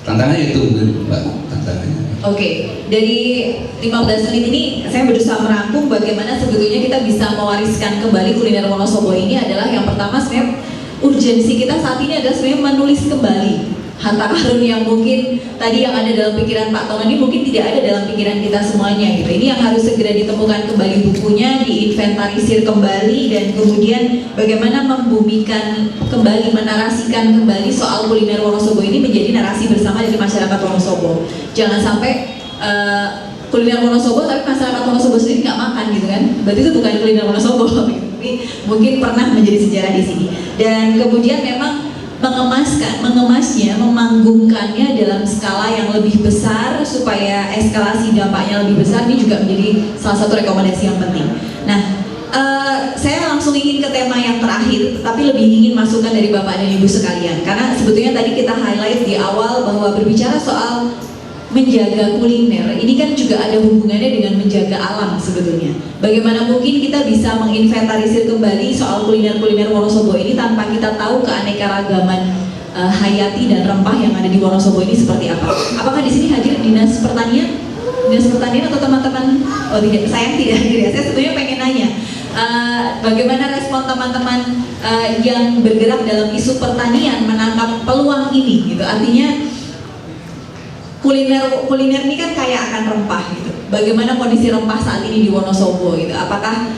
Tantangannya itu Mbak, tantangannya. Oke, dari 15 menit ini saya berusaha merangkum bagaimana sebetulnya kita bisa mewariskan kembali kuliner Wonosobo ini. Adalah yang pertama sebenarnya urgensi kita saat ini adalah sebenarnya menulis kembali harta karun yang mungkin tadi yang ada dalam pikiran Pak Tono ini mungkin tidak ada dalam pikiran kita semuanya gitu. Ini yang harus segera ditemukan kembali bukunya, diinventarisir kembali, dan kemudian bagaimana membumikan kembali, menarasikan kembali soal kuliner Wonosobo ini menjadi narasi bersama dari masyarakat Wonosobo. Jangan sampai kuliner Wonosobo tapi masyarakat Wonosobo sendiri nggak makan gitu kan. Berarti itu bukan kuliner Wonosobo, tapi mungkin pernah menjadi sejarah di sini. Dan kemudian memang mengemasnya, memanggungkannya dalam skala yang lebih besar supaya eskalasi dampaknya lebih besar. Ini juga menjadi salah satu rekomendasi yang penting. Nah, saya langsung ingin ke tema yang terakhir, tapi lebih ingin masukan dari Bapak dan Ibu sekalian. Karena sebetulnya tadi kita highlight di awal bahwa berbicara soal menjaga kuliner, ini kan juga ada hubungannya dengan menjaga alam sebetulnya. Bagaimana mungkin kita bisa menginventarisir kembali soal kuliner-kuliner Wonosobo ini tanpa kita tahu keanekaragaman hayati dan rempah yang ada di Wonosobo ini seperti apa? Apakah di sini hadir Dinas Pertanian atau teman-teman? Oh tidak, saya tidak hadir ya. Saya sebetulnya pengen nanya, bagaimana respon teman-teman yang bergerak dalam isu pertanian menangkap peluang ini gitu? Artinya kuliner ini kan kaya akan rempah gitu. Bagaimana kondisi rempah saat ini di Wonosobo gitu? Apakah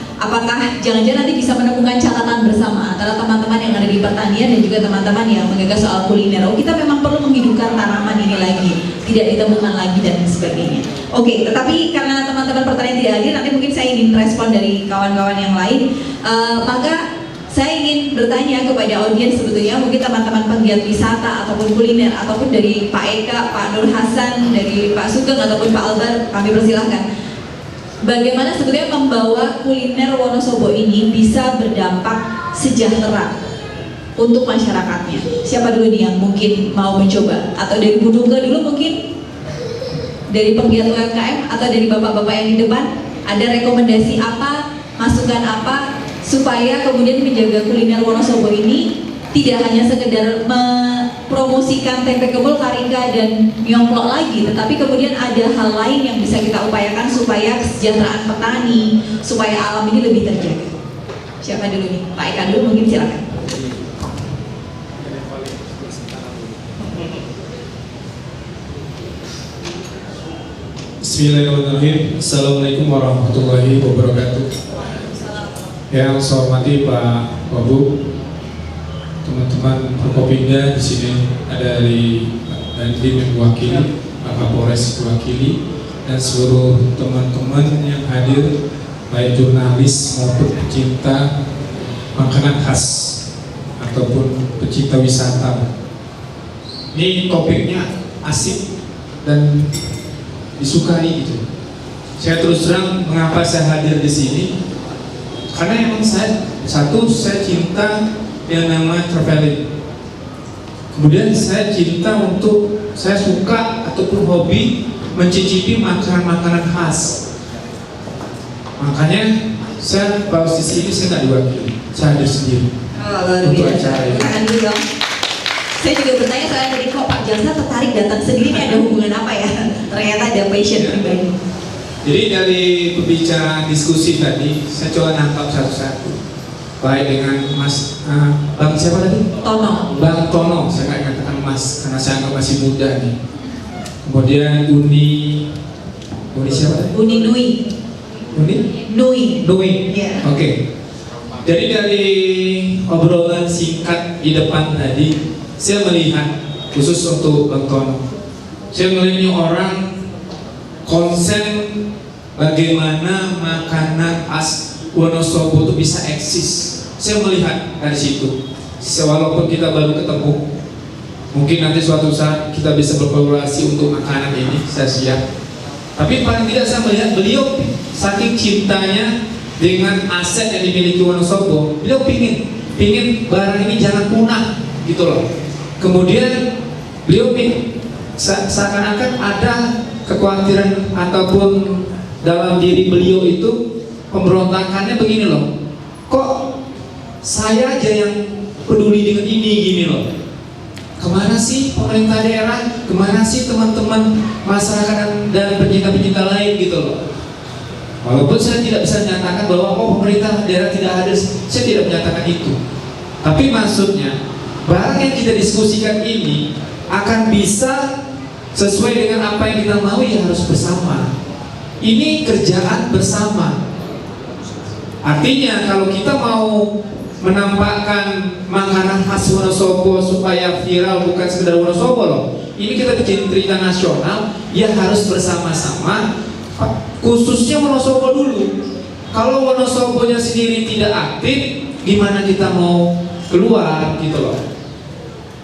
jangan-jangan nanti bisa menemukan catatan bersama antara teman-teman yang ada di pertanian dan juga teman-teman yang menggagas soal kuliner. Oh, kita memang perlu menghidupkan tanaman ini lagi, tidak ditemukan lagi dan sebagainya. Oke, tetapi karena teman-teman pertanian tidak hadir, nanti mungkin saya ingin respon dari kawan-kawan yang lain. Maka saya ingin bertanya kepada audiens sebetulnya, mungkin teman-teman penggiat wisata ataupun kuliner, ataupun dari Pak Eka, Pak Nur Hasan, dari Pak Sugeng ataupun Pak Albar, kami persilahkan. Bagaimana sebetulnya membawa kuliner Wonosobo ini bisa berdampak sejahtera untuk masyarakatnya? Siapa dulu nih yang mungkin mau mencoba? Atau dari Bu Duga dulu mungkin? Dari penggiat UMKM atau dari bapak-bapak yang di depan? Ada rekomendasi apa, masukan apa supaya kemudian menjaga kuliner Wonosobo ini tidak hanya sekedar mempromosikan tempe kebul, karika dan nyongklok lagi, tetapi kemudian ada hal lain yang bisa kita upayakan supaya kesejahteraan petani, supaya alam ini lebih terjaga. Siapa dulu nih? Pak Eka dulu mungkin, silakan. Bismillahirrahmanirrahim. Assalamualaikum warahmatullahi wabarakatuh. Yang saya hormati Pak Wabub, teman-teman Forkopimda di sini ada dari Dandim yang mewakili, Pak Kapolres mewakili, dan seluruh teman-teman yang hadir, baik jurnalis maupun pecinta makanan khas ataupun pecinta wisata. Ini topiknya asik dan disukai gitu. Saya terus terang mengapa saya hadir di sini. Karena emang saya cinta yang namanya traveling. Kemudian saya suka ataupun hobi mencicipi makanan-makanan khas. Makanya saya pas di sini saya nggak diwakili, saya hadir sendiri. Untuk acara ini. Saya juga bertanya soalnya tadi kok Pak Jalsa tertarik datang sendiri, ini ada hubungan apa ya? Ternyata ada passion pribadi. Jadi dari pembicaraan diskusi tadi, saya coba nangkap satu-satu. Baik dengan Mas Bang siapa tadi? Tono. Bang Tono, saya nggak katakan Mas karena saya anggap masih muda nih. Kemudian Uni siapa tadi? Uni Nui. Uni? Nui. Nui. Yeah. Oke. Jadi dari obrolan singkat di depan tadi, saya melihat khusus untuk Bang Tono, saya melihat ini orang konsen bagaimana makanan khas Wonosobo itu bisa eksis. Saya melihat dari situ. Walaupun kita baru ketemu, mungkin nanti suatu saat kita bisa berkolaborasi untuk makanan ini, saya siap. Tapi paling tidak saya melihat beliau saking cintanya dengan aset yang dimiliki Wonosobo, beliau pingin barang ini jangan punah gitu loh. Kemudian beliau seakan-akan ada kekhawatiran ataupun dalam diri beliau itu pemberontakannya begini loh, kok saya aja yang peduli dengan ini gini loh. Kemana sih pemerintah daerah, kemana sih teman-teman masyarakat dan pencinta-pencinta lain gitu loh. Walaupun saya tidak bisa menyatakan bahwa pemerintah daerah tidak hadir, saya tidak menyatakan itu. Tapi maksudnya barang yang kita diskusikan ini akan bisa sesuai dengan apa yang kita mau, ya harus bersama. Ini kerjaan bersama. Artinya kalau kita mau menampakkan makanan khas Wonosobo supaya viral, bukan sekedar Wonosobo loh. Ini kita bikin cerita nasional, ya harus bersama-sama. Khususnya Wonosobo dulu. Kalau Wonosobonya sendiri tidak aktif, gimana kita mau keluar gitu loh.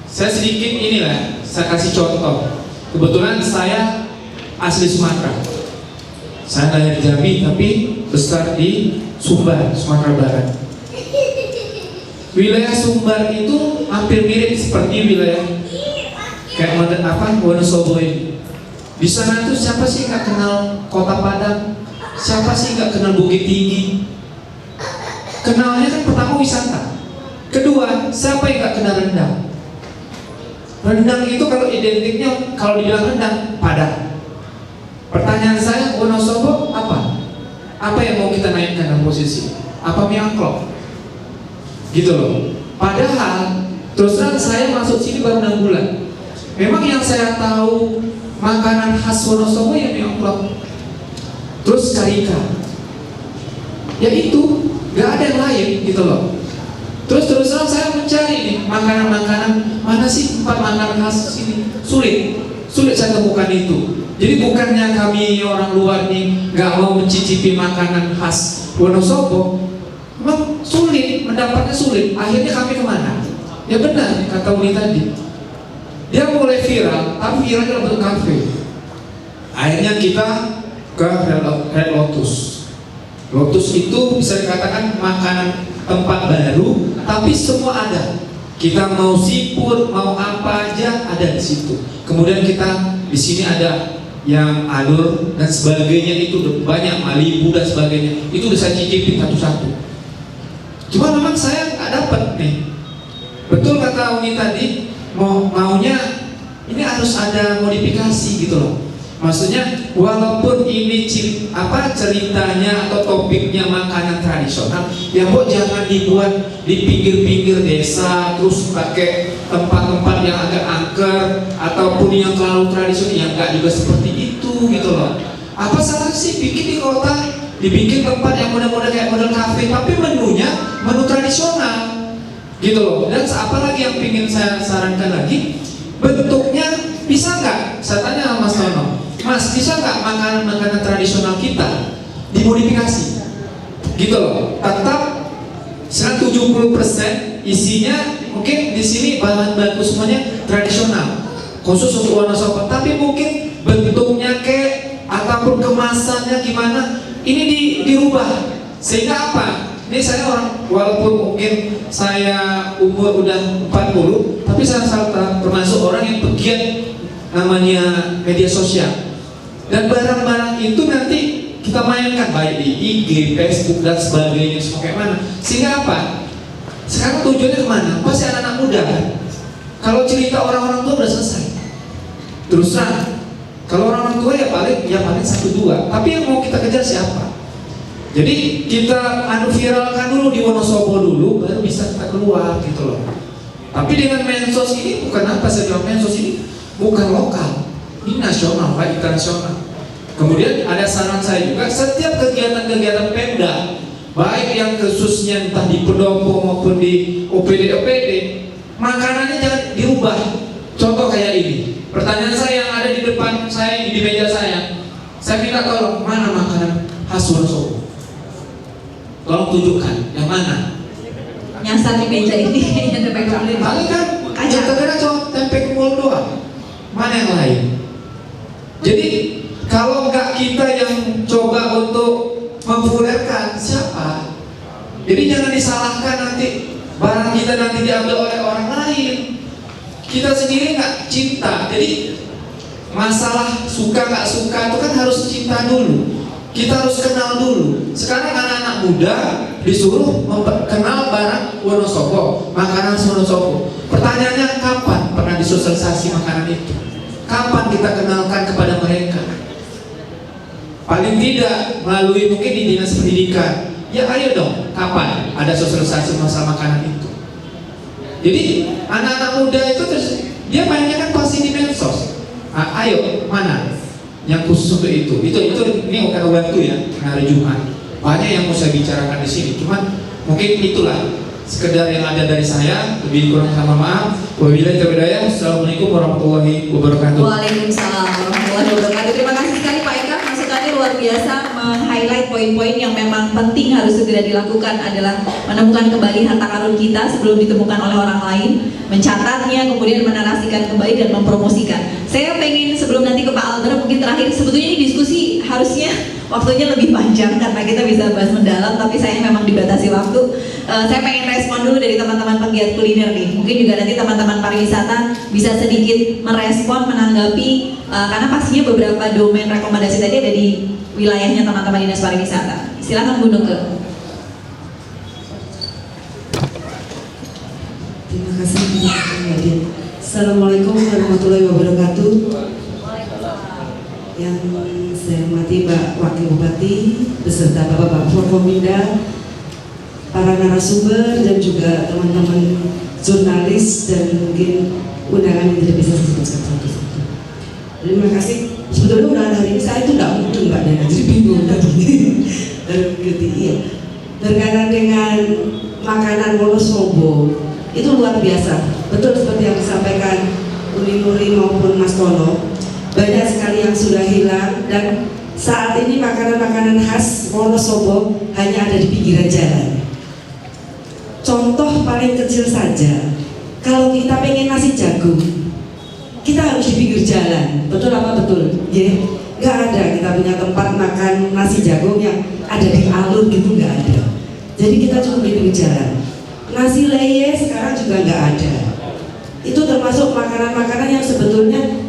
Saya sedikit inilah, saya kasih contoh. Kebetulan saya asli Sumatera. Saya lahir di Jambi tapi besar di Sumbar, Sumatera Barat. Wilayah Sumbar itu hampir mirip seperti wilayah kayak Wonosobo ini. Di sana tuh siapa sih nggak kenal Kota Padang? Siapa sih nggak kenal Bukit Tinggi? Kenalnya kan pertama wisata. Kedua, siapa yang nggak kenal rendang? Rendang itu kalau identiknya, kalau dibilang rendang, Padang. Pertanyaan saya, Wonosobo apa? Apa yang mau kita naikkan dalam posisi? Apa mie angklok? Gitu loh. Padahal terus terang saya masuk sini baru 6 bulan. Memang yang saya tahu makanan khas Wonosobo ya mie angklok, terus karika, ya itu, gak ada yang lain gitu loh. Terus terang saya mencari nih makanan-makanan, mana sih 4 makanan khas sini, sulit saya temukan itu. Jadi bukannya kami orang luar nih gak mau mencicipi makanan khas Wonosobo, memang sulit, mendapatnya sulit. Akhirnya kami kemana? Ya benar kata Uni tadi, dia mulai viral, tapi viralnya dalam bentuk kafe. Akhirnya kita ke Red Lotus. Lotus itu bisa dikatakan makanan tempat baru, tapi semua ada. Kita mau seafood, mau apa aja ada di situ. Kemudian kita di sini ada yang alur dan sebagainya, itu banyak, Malibu dan sebagainya. Itu udah saya cicipin satu-satu. Cuma memang saya nggak dapat nih. Betul kata Uni tadi, maunya ini harus ada modifikasi gitu loh. Maksudnya walaupun ini ceritanya atau topiknya makanan tradisional, ya kok jangan dibuat di pinggir-pinggir desa terus pakai tempat-tempat yang agak angker ataupun yang terlalu tradisional, yang enggak juga seperti itu gitu loh. Apa salah sih bikin di kota, dibikin tempat yang model-model kayak model kafe, tapi menunya menu tradisional gitu loh. Dan apalagi yang ingin saya sarankan lagi, bentuknya bisa nggak? Saya tanya sama Mas Tono, Mas, bisa nggak makanan-makanan tradisional kita dimodifikasi? Gitu loh. Tetap 70% isinya mungkin di sini bahan baku semuanya tradisional, khusus untuk Wonosobo, tapi mungkin bentuknya ataupun kemasannya gimana, ini dirubah. Sehingga apa? Ini saya orang, walaupun mungkin saya umur udah 40, tapi saya termasuk orang yang pegiat namanya media sosial. Dan barang-barang itu nanti kita mainkan baik di IG, Facebook dan sebagainya, semua kayak mana. Sehingga apa? Sekarang tujuannya kemana? Pasti anak-anak muda kan? Kalau cerita orang-orang tua udah selesai. Terus terang, kalau orang-orang tua ya paling 1-2. Tapi yang mau kita kejar siapa? Jadi kita viralkan dulu di Wonosobo dulu, baru bisa kita keluar gitu loh. Tapi dengan mensos ini bukan apa, saya bilang mensos ini bukan lokal, ini nasional, baik internasional. Kemudian ada saran saya juga, setiap kegiatan-kegiatan Pemda baik yang khususnya entah di pendopo maupun di OPD, makanannya jangan diubah. Contoh kayak ini, pertanyaan saya yang ada di depan saya, di meja saya minta tolong, mana makanan khas Wonosobo? Tolong tunjukkan, yang mana? Nyasar di meja ini kayaknya tempe kulit. Paling kan yang terkena cuma tempe kumpul doang. Mana yang lain? Jadi kalau nggak kita yang coba untuk mempopulerkan, siapa? Jadi jangan disalahkan nanti barang kita nanti diambil oleh orang lain. Kita sendiri nggak cinta. Jadi masalah suka nggak suka itu kan harus cinta dulu. Kita harus kenal dulu. Sekarang anak-anak muda disuruh kenal barang Wonosobo, makanan Wonosobo. Pertanyaannya, kapan pernah disosialisasi makanan itu? Kapan kita kenalkan kepada mereka? Paling tidak melalui mungkin di dinas pendidikan. Ya ayo dong, kapan ada sosialisasi masalah makanan itu? Jadi anak-anak muda itu dia mainnya kan pasti di medsos. Ayo, mana yang khusus untuk itu ini bukan waktu ya, hari Jumat banyak yang mau saya bicarakan di sini, cuman mungkin itulah sekedar yang ada dari saya, lebih kurang sama maaf. Wabillahi taufiq wal hidayah. Assalamualaikum warahmatullahi wabarakatuh. Waalaikumsalam warahmatullahi wabarakatuh. Terima kasih sekali Pak Eka, masukannya luar biasa, meng-highlight poin-poin yang memang penting harus segera dilakukan adalah menemukan kembali harta karun kita sebelum ditemukan oleh orang lain, mencatatnya, kemudian menarasikan kembali dan mempromosikan. Saya pengen sebelum nanti ke Pak Albert, mungkin terakhir, sebetulnya ini diskusi harusnya waktunya lebih panjang karena kita bisa bahas mendalam, tapi saya memang dibatasi waktu. Saya pengen respon dulu dari teman-teman penggiat kuliner nih. Mungkin juga nanti teman-teman pariwisata bisa sedikit merespon, menanggapi, karena pastinya beberapa domain rekomendasi tadi ada di wilayahnya teman-teman dinas pariwisata. Silakan Bu Nuke. Terima kasih Pak Hadir. Assalamualaikum warahmatullahi wabarakatuh. Yang saya hormati Pak Wakil Bupati beserta Bapak Forkominda, para narasumber dan juga teman-teman jurnalis dan mungkin undangan yang tidak bisa saya sebutkan satu-satu. Terima kasih. Sebetulnya undangan hari ini saya itu tidak mungkin Mbak Dana, jadi bingung tadi. Iya. Berkaitan dengan makanan Wonosobo itu luar biasa. Betul seperti yang disampaikan Uni Nuri maupun Mas Tono. Banyak sekali yang sudah hilang dan saat ini makanan-makanan khas Wonosobo hanya ada di pinggiran jalan. Contoh paling kecil saja, kalau kita pengen nasi jagung, kita harus di pinggir jalan. Betul apa betul? Ya, nggak ada kita punya tempat makan nasi jagung yang ada di alun gitu, nggak ada. Jadi kita cuma di pinggir jalan. Nasi leye sekarang juga nggak ada. Itu termasuk makanan-makanan yang sebetulnya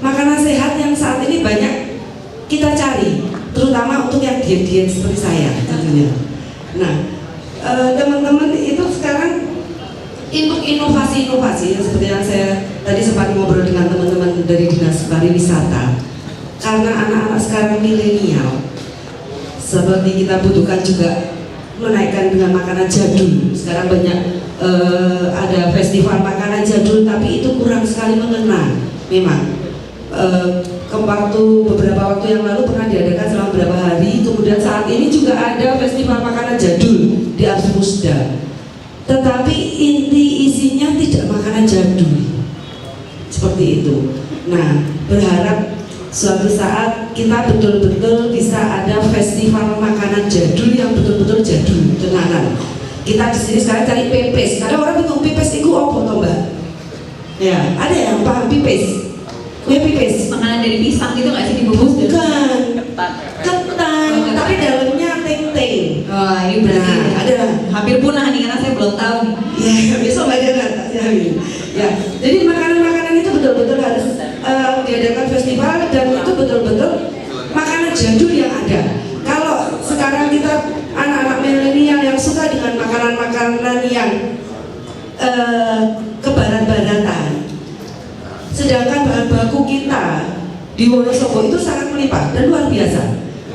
makanan sehat yang saat ini banyak kita cari, terutama untuk yang diet-diet seperti saya tentunya. Nah, teman-teman itu sekarang untuk inovasi-inovasi yang seperti yang saya tadi sempat ngobrol dengan teman-teman dari dinas pariwisata, karena anak-anak sekarang milenial, seperti kita butuhkan juga menaikkan dengan makanan jadul. Sekarang banyak ada festival makanan jadul, tapi itu kurang sekali mengena. Memang beberapa waktu yang lalu pernah diadakan selama beberapa hari. Kemudian saat ini juga ada festival makanan jadul di Ars Musda. Tetapi inti isinya tidak makanan jadul seperti itu. Nah, berharap suatu saat kita betul-betul bisa ada festival makanan jadul yang betul-betul jadul tenanan. Kita di sini sekarang cari pepes. Karena orang bingung pepes itu apa toh Mbak? Ya, ada yang paham pepes? Kue pipis, Makanan dari pisang gitu nggak sih dibungkus? bukan ketan, tapi dalamnya teng-teng. Oh, ini berarti Nah, ada. hampir punah nih karena saya belum tahu nih. Ya, besok Mbak Diana tak jamin. Ya, jadi makanan-makanan itu betul-betul harus diadakan festival dan itu betul-betul makanan jadul yang ada. Kalau sekarang kita anak-anak milenial yang suka dengan makanan-makanan yang kebarat-baratan, sedangkan bahan baku kita di Wonosobo itu sangat melimpah dan luar biasa.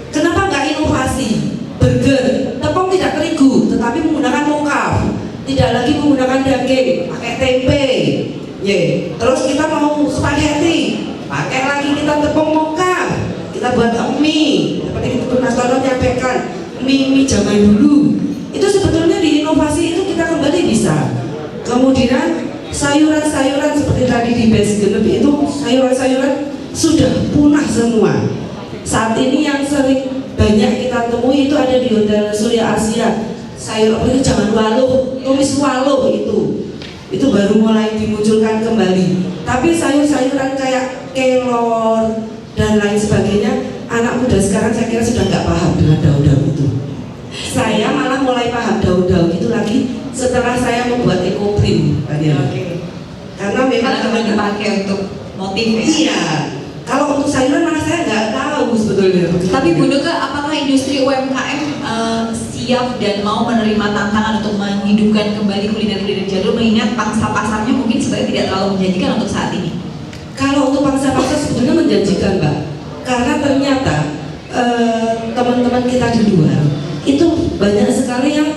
Kenapa nggak inovasi? Burger, tepung tidak terigu, tetapi menggunakan mokaf, tidak lagi menggunakan daging, pakai tempe. Terus kita mau spaghetti, pakai lagi kita tepung mokaf, kita buat mie, seperti itu Mas Tono menyampaikan mie zaman dulu. Itu sebetulnya di inovasi itu kita kembali bisa. Kemudian sayuran-sayuran seperti tadi di base genep itu sayuran-sayuran sudah punah semua. Saat ini yang sering banyak kita temui itu ada di Hotel Surya Asia. Sayur apa itu jangan waluh, tumis waluh itu baru mulai dimunculkan kembali. Tapi sayur-sayuran kayak kelor dan lain sebagainya, anak muda sekarang saya kira sudah nggak paham dengan daun-daun itu. Saya malah mulai paham daun-daun itu lagi setelah saya membuat ekoprint. Karena memang Karena dipakai untuk motif ya? iya. Kalau untuk sayuran malah saya nggak tahu sebetulnya. Tapi Bu Nuke, apakah industri UMKM siap dan mau menerima tantangan untuk menghidupkan kembali kuliner-kuliner jadul mengingat pangsa pasarnya mungkin sebenarnya tidak terlalu menjanjikan untuk saat ini? Kalau untuk pangsa pasar sebetulnya menjanjikan, Mbak. Karena ternyata teman-teman kita di luar itu banyak sekali yang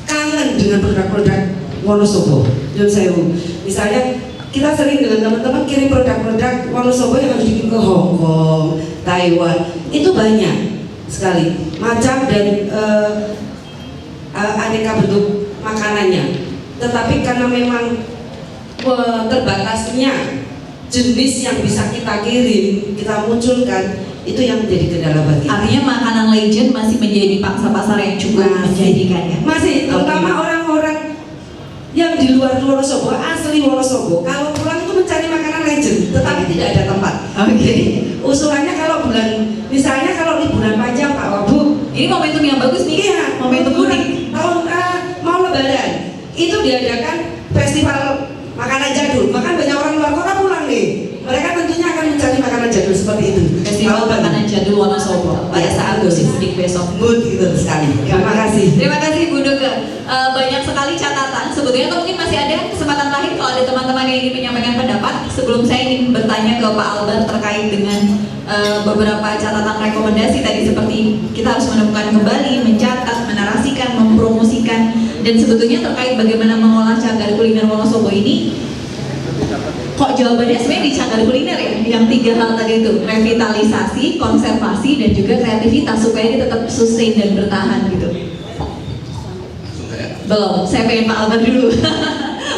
kangen dengan produk-produk Wonosobo. Misalnya kita sering dengan teman-teman kirim produk-produk Wonosobo yang harus dikirim ke Hong Kong, Taiwan, itu banyak sekali macam dan aneka bentuk makanannya. Tetapi karena memang terbatasnya jenis yang bisa kita kirim, kita munculkan, itu yang menjadi kendala bagi kita. Artinya makanan legend masih menjadi pangsa pasar yang cukup menjanjikan ya? Masih, terutama orang-orang yang di luar Wonosobo, asli Wonosobo, kalau pulang itu mencari makanan legend, tetapi tidak ada tempat. Oke. Usulannya kalau misalnya kalau liburan panjang Pak Wabu, Ini momentum yang bagus nih, iya, momentum mudik. tahun mau Lebaran, itu diadakan festival makanan jadul, maka banyak orang luar kota pulang nih. Mereka tentunya akan mencari makanan jadul seperti itu. Festival makanan jadul Wonosobo pada saat musim mudik besok. Mood gitu sekali. Terima kasih. Terima kasih Bu Nuke. Banyak sekali catatan sebetulnya, atau mungkin masih ada kesempatan terakhir kalau ada teman-teman yang ingin menyampaikan pendapat. Sebelum saya ingin bertanya ke Pak Albert terkait dengan beberapa catatan rekomendasi tadi, seperti kita harus menemukan kembali, mencatat, menarasikan, mempromosikan, dan sebetulnya terkait bagaimana mengolah cagar kuliner Wonosobo ini. Kok jawabannya sebenarnya di cagar kuliner ya? Yang 3 hal tadi itu, revitalisasi, konservasi, dan juga kreativitas supaya dia tetap sustain dan bertahan gitu. Belum, saya pengen Pak Albert dulu.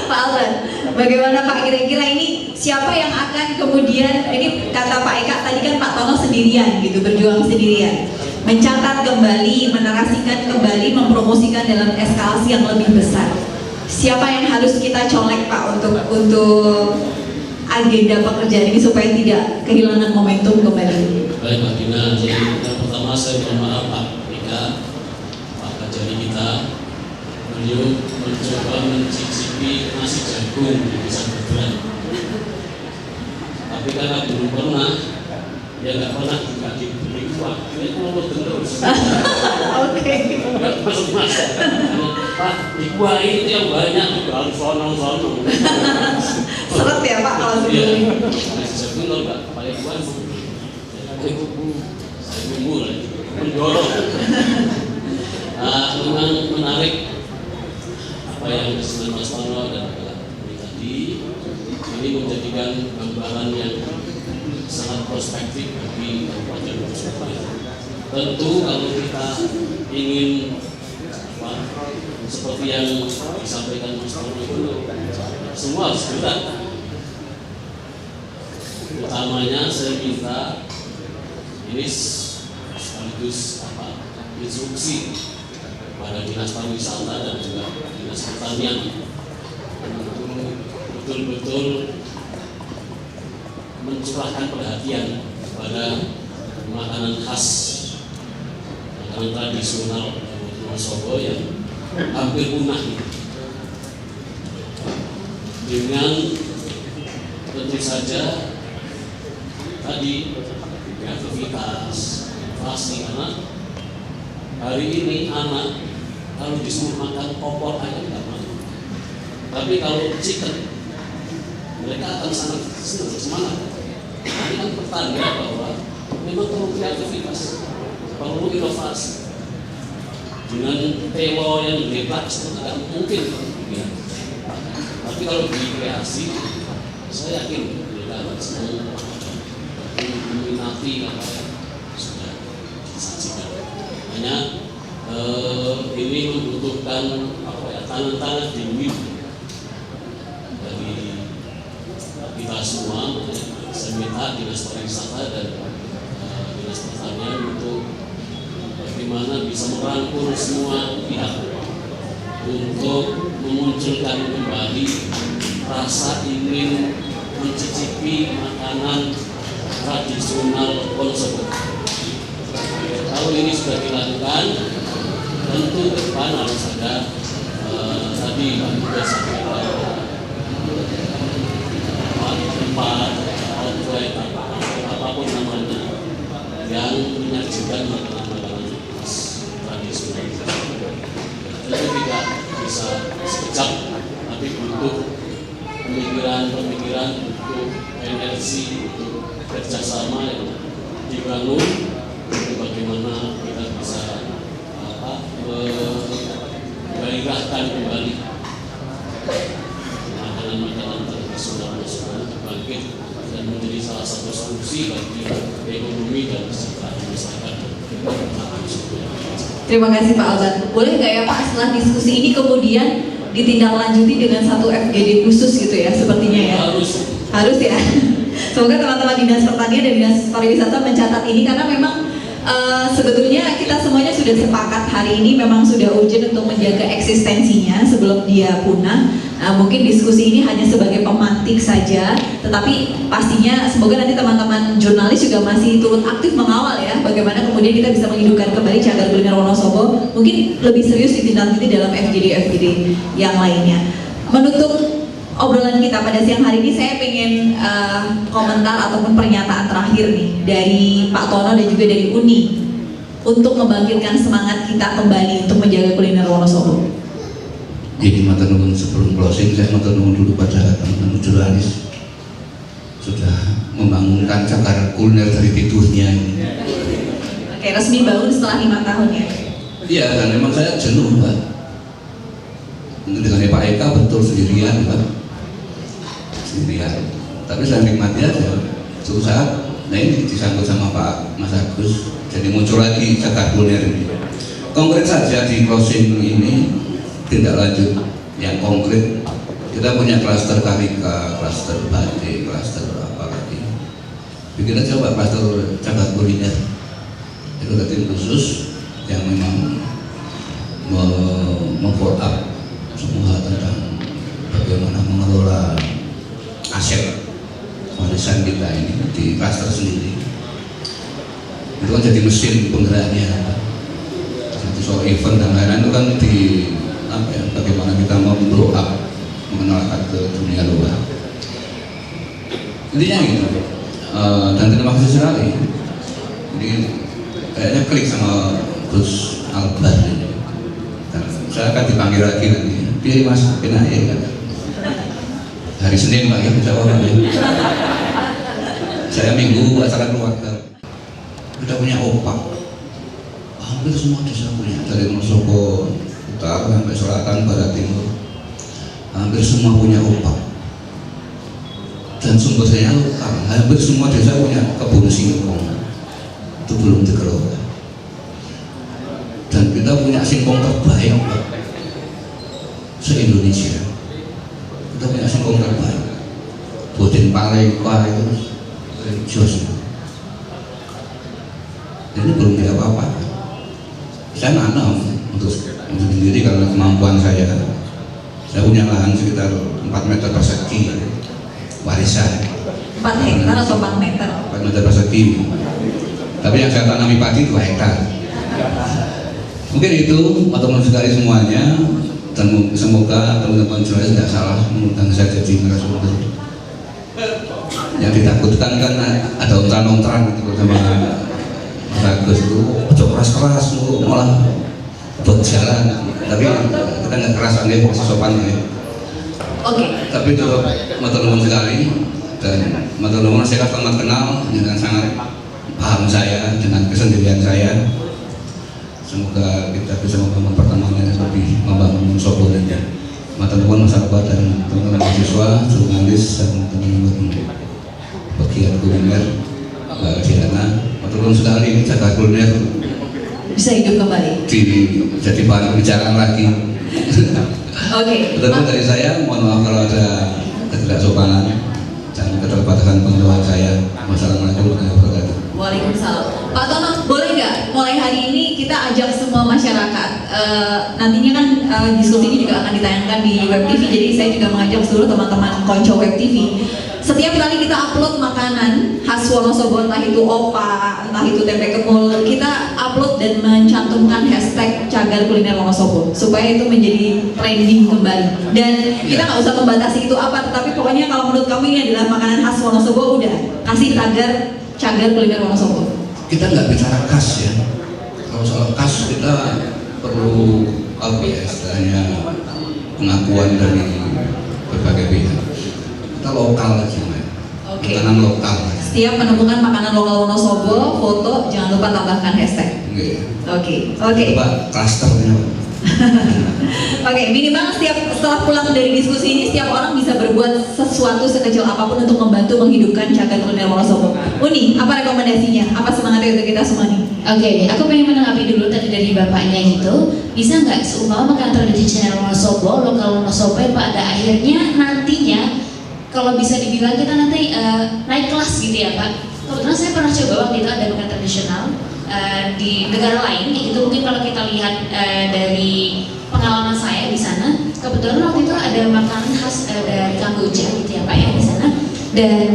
Pak Albert, bagaimana Pak kira-kira ini siapa yang akan kemudian, ini kata Pak Eka tadi kan Pak Tono sendirian gitu, berjuang sendirian, mencatat kembali, menarasikan kembali, mempromosikan dalam eskalasi yang lebih besar. Siapa yang harus kita colek Pak untuk agenda pekerjaan ini supaya tidak kehilangan momentum kembali? Baik Mbak Dina, jadi yang pertama saya mohon maaf Pak Eka, Pak Kajari kita, beliau mencoba mencicipi nasi jagung di Desa Bergerak. Tapi karena belum pernah, ya nggak pernah juga diberi uang, ini mau terus. Oke. Mas, Pak, di kuah ini yang banyak juga harus sonong-sonong. Seret ya Pak kalau Iya, sebelumnya. nasi jagung kalau nggak pakai kuah, saya bumbu lagi, mendorong. Memang menarik apa yang disebut Mas Tono dan Pak tadi, ini menjadikan gambaran yang sangat prospektif bagi Kabupaten Wonosobo. Tentu kalau kita ingin seperti yang disampaikan Mas Tono dulu, semua harus gerak. Utamanya saya minta ini sekaligus instruksi kepada Dinas Pariwisata dan juga Dinas Pertanian untuk betul-betul mencurahkan perhatian pada makanan khas, makanan tradisional Wonosobo yang hampir punah dengan tentu saja tadi kreativitas, inovasi, karena hari ini anak kalau disuruh makan opor ayam nggak mau, tapi kalau chicken mereka akan sangat semangat. Ini kan pertanda bahwa memang perlu kreativitas, perlu inovasi. Dengan telo yang hebat sebenarnya mungkin ya. Tapi kalau dikreasi, saya yakin mereka akan semua meminati apa yang sudah disajikan. Hanya membutuhkan tangan-tangan dingin dari kita semua. Saya minta Dinas Pariwisata dan Dinas Pertanian untuk bagaimana bisa merangkul semua pihak untuk memunculkan kembali rasa ingin mencicipi makanan tradisional Wonosobo. Kalau ini sudah dilakukan, tentu ke depan harus ada tadi Pak Muda sampaikan tempat outlet apapun namanya yang menyajikan makanan-makanan tradisional. Tentu tidak bisa sekejap, tapi butuh pemikiran, butuh energi, butuh kerjasama yang dibangun untuk bagaimana kita bisa menggairahkan kembali makanan-makanan tradisional Wonosobo bangkit dan menjadi salah satu solusi bagi ekonomi dan kesejahteraan masyarakat. Terima kasih Pak Alban. Boleh nggak ya Pak setelah diskusi ini kemudian ditindaklanjuti dengan satu FGD khusus gitu ya sepertinya ya? Harus ya. Semoga teman-teman Dinas Pertanian dan Dinas Pariwisata mencatat ini karena memang sebetulnya kita semuanya sudah sepakat hari ini memang sudah urgent untuk menjaga eksistensinya sebelum dia punah. Mungkin diskusi ini hanya sebagai pemantik saja, tetapi pastinya semoga nanti teman-teman jurnalis juga masih turut aktif mengawal ya bagaimana kemudian kita bisa menghidupkan kembali cagar kuliner Wonosobo. Mungkin lebih serius ditindaklanjuti dalam FGD yang lainnya. Menutup obrolan kita pada siang hari ini, saya pengen komentar ataupun pernyataan terakhir nih dari Pak Tono dan juga dari Uni untuk membangkitkan semangat kita kembali untuk menjaga kuliner Wonosobo. Jadi matur nuwun, sebelum closing saya matur nuwun dulu pada teman-teman jurnalis sudah membangunkan cagar kuliner dari tidurnya ini. Oke, resmi bangun setelah 5 tahun ya? Iya, dan memang saya jenuh Pak. Dengan Pak Eka betul sendirian Pak. Sendirian. Tapi saya nikmati aja. Suatu saat, nah ini disambut sama Pak Mas Agus, jadi muncul lagi cagar kuliner ini. Konkret saja di closing ini, tindak lanjut yang konkret. Kita punya klaster karika, klaster batik, klaster apa lagi. Bikin aja Pak klaster cagar kuliner. Itu ada tim khusus yang memang memfollow up semua tentang bagaimana mengelola aset warisan kita ini di klaster sendiri. Itu kan jadi mesin penggeraknya. Jadi soal event dan lain-lain itu kan di apa ya, bagaimana kita mau blow up, mengenalkan ke dunia luar. Intinya gitu. Dan terima kasih sekali. Jadi kayaknya klik sama Gus Albar ini. Dan saya akan dipanggil lagi nanti. Dia Mas, enak ya kan? Hari Senin Pak ya, bisa orang ya. Saya Minggu acara keluarga. Kita punya opak. Hampir semua desa punya, dari Wonosobo utara sampai selatan, barat, timur. Hampir semua punya opak. Dan sumber daya lokal. Hampir semua desa punya kebun singkong. Itu belum dikelola. Dan kita punya singkong terbaik Pak, se-Indonesia. Kita punya singkong terbaik. Boden Paleka itu religius. Ini belum ada apa-apa. Saya nanam untuk sendiri karena kemampuan saya. Saya punya lahan sekitar 4 meter persegi warisan. 4 hektar atau 4 meter? 4 meter persegi. Tapi yang saya tanami padi 2 hektar. Mungkin itu teman-teman sekali semuanya, dan semoga teman-teman jurnalis tidak salah mengundang saya jadi narasumber. Yang ditakutkan kan ada ontran-ontran gitu sama Bagus itu, ojo keras-keras lu malah buat jalan. Tapi kita nggak keras, aneh masih sopan ya. Oke. Tapi itu teman-teman sekali, dan teman-teman saya sangat kenal dengan sangat paham saya dengan kesendirian saya. Semoga kita bisa membangun pertemanan yang lebih membangun Wonosobo dan teman-teman masyarakat dan teman-teman mahasiswa, jurnalis dan teman-teman pegiat kuliner, Mbak Diana. Teman-teman sekali, ini cagar kuliner bisa hidup kembali. Jadi bahan pembicaraan lagi. Oke. Betul dari saya, mohon maaf kalau ada ketidaksopanan dan keterbatasan pengetahuan saya. Wassalamualaikum warahmatullahi wabarakatuh. Waalaikumsalam. Pak Tono, boleh nggak mulai hari ini kita ajak semua masyarakat, nantinya kan diskusi ini juga akan ditayangkan di Web TV, jadi saya juga mengajak seluruh teman-teman konco Web TV. Setiap kali kita upload makanan khas Wonosobo, entah itu opa, entah itu tempe kemul, kita upload dan mencantumkan hashtag cagar kuliner Wonosobo supaya itu menjadi trending kembali. Dan kita nggak usah membatasi itu apa, tetapi pokoknya kalau menurut kamu ini adalah makanan khas Wonosobo, udah kasih tagar cagar kuliner Wonosobo. Kita nggak bicara khas ya. Kalau soal khas kita perlu apa ya istilahnya pengakuan dari berbagai pihak. Kita lokal aja, Oke. makanan lokal. Setiap menemukan makanan lokal Wonosobo, foto, jangan lupa tambahkan hashtag. Oke. Coba klasternya. Oke, minimal setelah pulang dari diskusi ini, setiap orang bisa berbuat sesuatu sekecil apapun untuk membantu menghidupkan cagar kuliner Wonosobo. Uni, apa rekomendasinya? Apa semangatnya untuk kita semua nih? Oke, aku pengen menanggapi dulu tadi dari bapaknya gitu. Bisa nggak seumpama makanan tradisional Wonosobo, lokal Wonosobo yang pada akhirnya nantinya kalau bisa dibilang kita nanti naik kelas gitu ya Pak. Kebetulan saya pernah coba waktu itu ada makanan tradisional di negara lain, itu mungkin kalau kita lihat dari pengalaman saya di sana, kebetulan waktu itu ada makanan khas dari Kamboja gitu ya Pak ya di sana, dan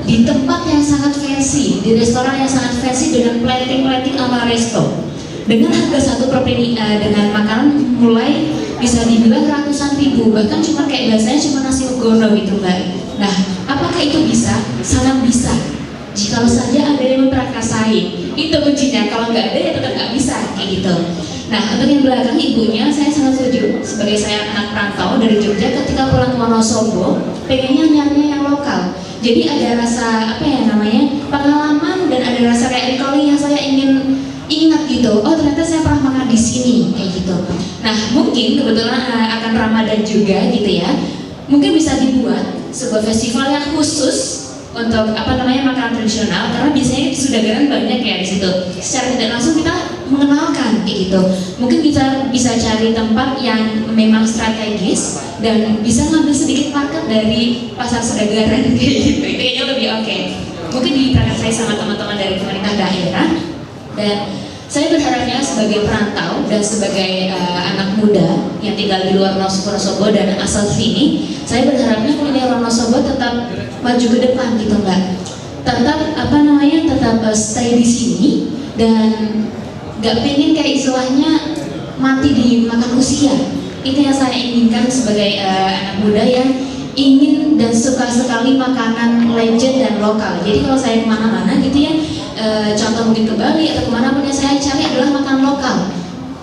di tempat yang sangat fancy, di restoran yang sangat fancy dengan plating ala resto, dengan harga satu per piring dengan makanan mulai bisa dibilang ratusan ribu, bahkan cuma kayak biasanya cuma nasi ugono gitu Mbak. Nah, apakah itu bisa? Sangat bisa. Jikalau saja ada yang memperakasai, itu kuncinya. Kalau nggak ada ya tetap nggak bisa kayak gitu. Nah, untuk yang belakang ibunya, saya sangat setuju. Sebagai saya anak perantau dari Jogja, ketika pulang ke Wonosobo, pengennya nyarinya yang lokal. Jadi ada rasa apa ya namanya pengalaman dan ada rasa kayak recalling yang saya ingin ingat gitu. Oh ternyata saya pernah makan di sini kayak gitu. Nah mungkin kebetulan akan Ramadan juga gitu ya. Mungkin bisa dibuat sebuah festival yang khusus untuk apa namanya makanan tradisional, karena biasanya di Sudagaran banyak ya di situ. Secara tidak langsung kita mengenalkan kayak gitu. Mungkin kita bisa cari tempat yang memang strategis dan bisa ngambil sedikit market dari pasar Sudagaran kayak gitu. Itu kayaknya lebih oke. Mungkin diprakarsai sama teman-teman dari pemerintah daerah. Dan saya berharapnya sebagai perantau dan sebagai anak muda yang tinggal di luar Wonosobo dan asal sini, saya berharapnya kuliner Wonosobo tetap maju ke depan gitu Mbak. Tetap apa namanya tetap stay di sini dan nggak pengen kayak istilahnya mati di makan usia. Itu yang saya inginkan sebagai anak muda yang ingin dan suka sekali makanan legend dan lokal. Jadi kalau saya kemana-mana gitu ya, contoh mungkin ke Bali atau kemana pun yang saya cari adalah makanan lokal.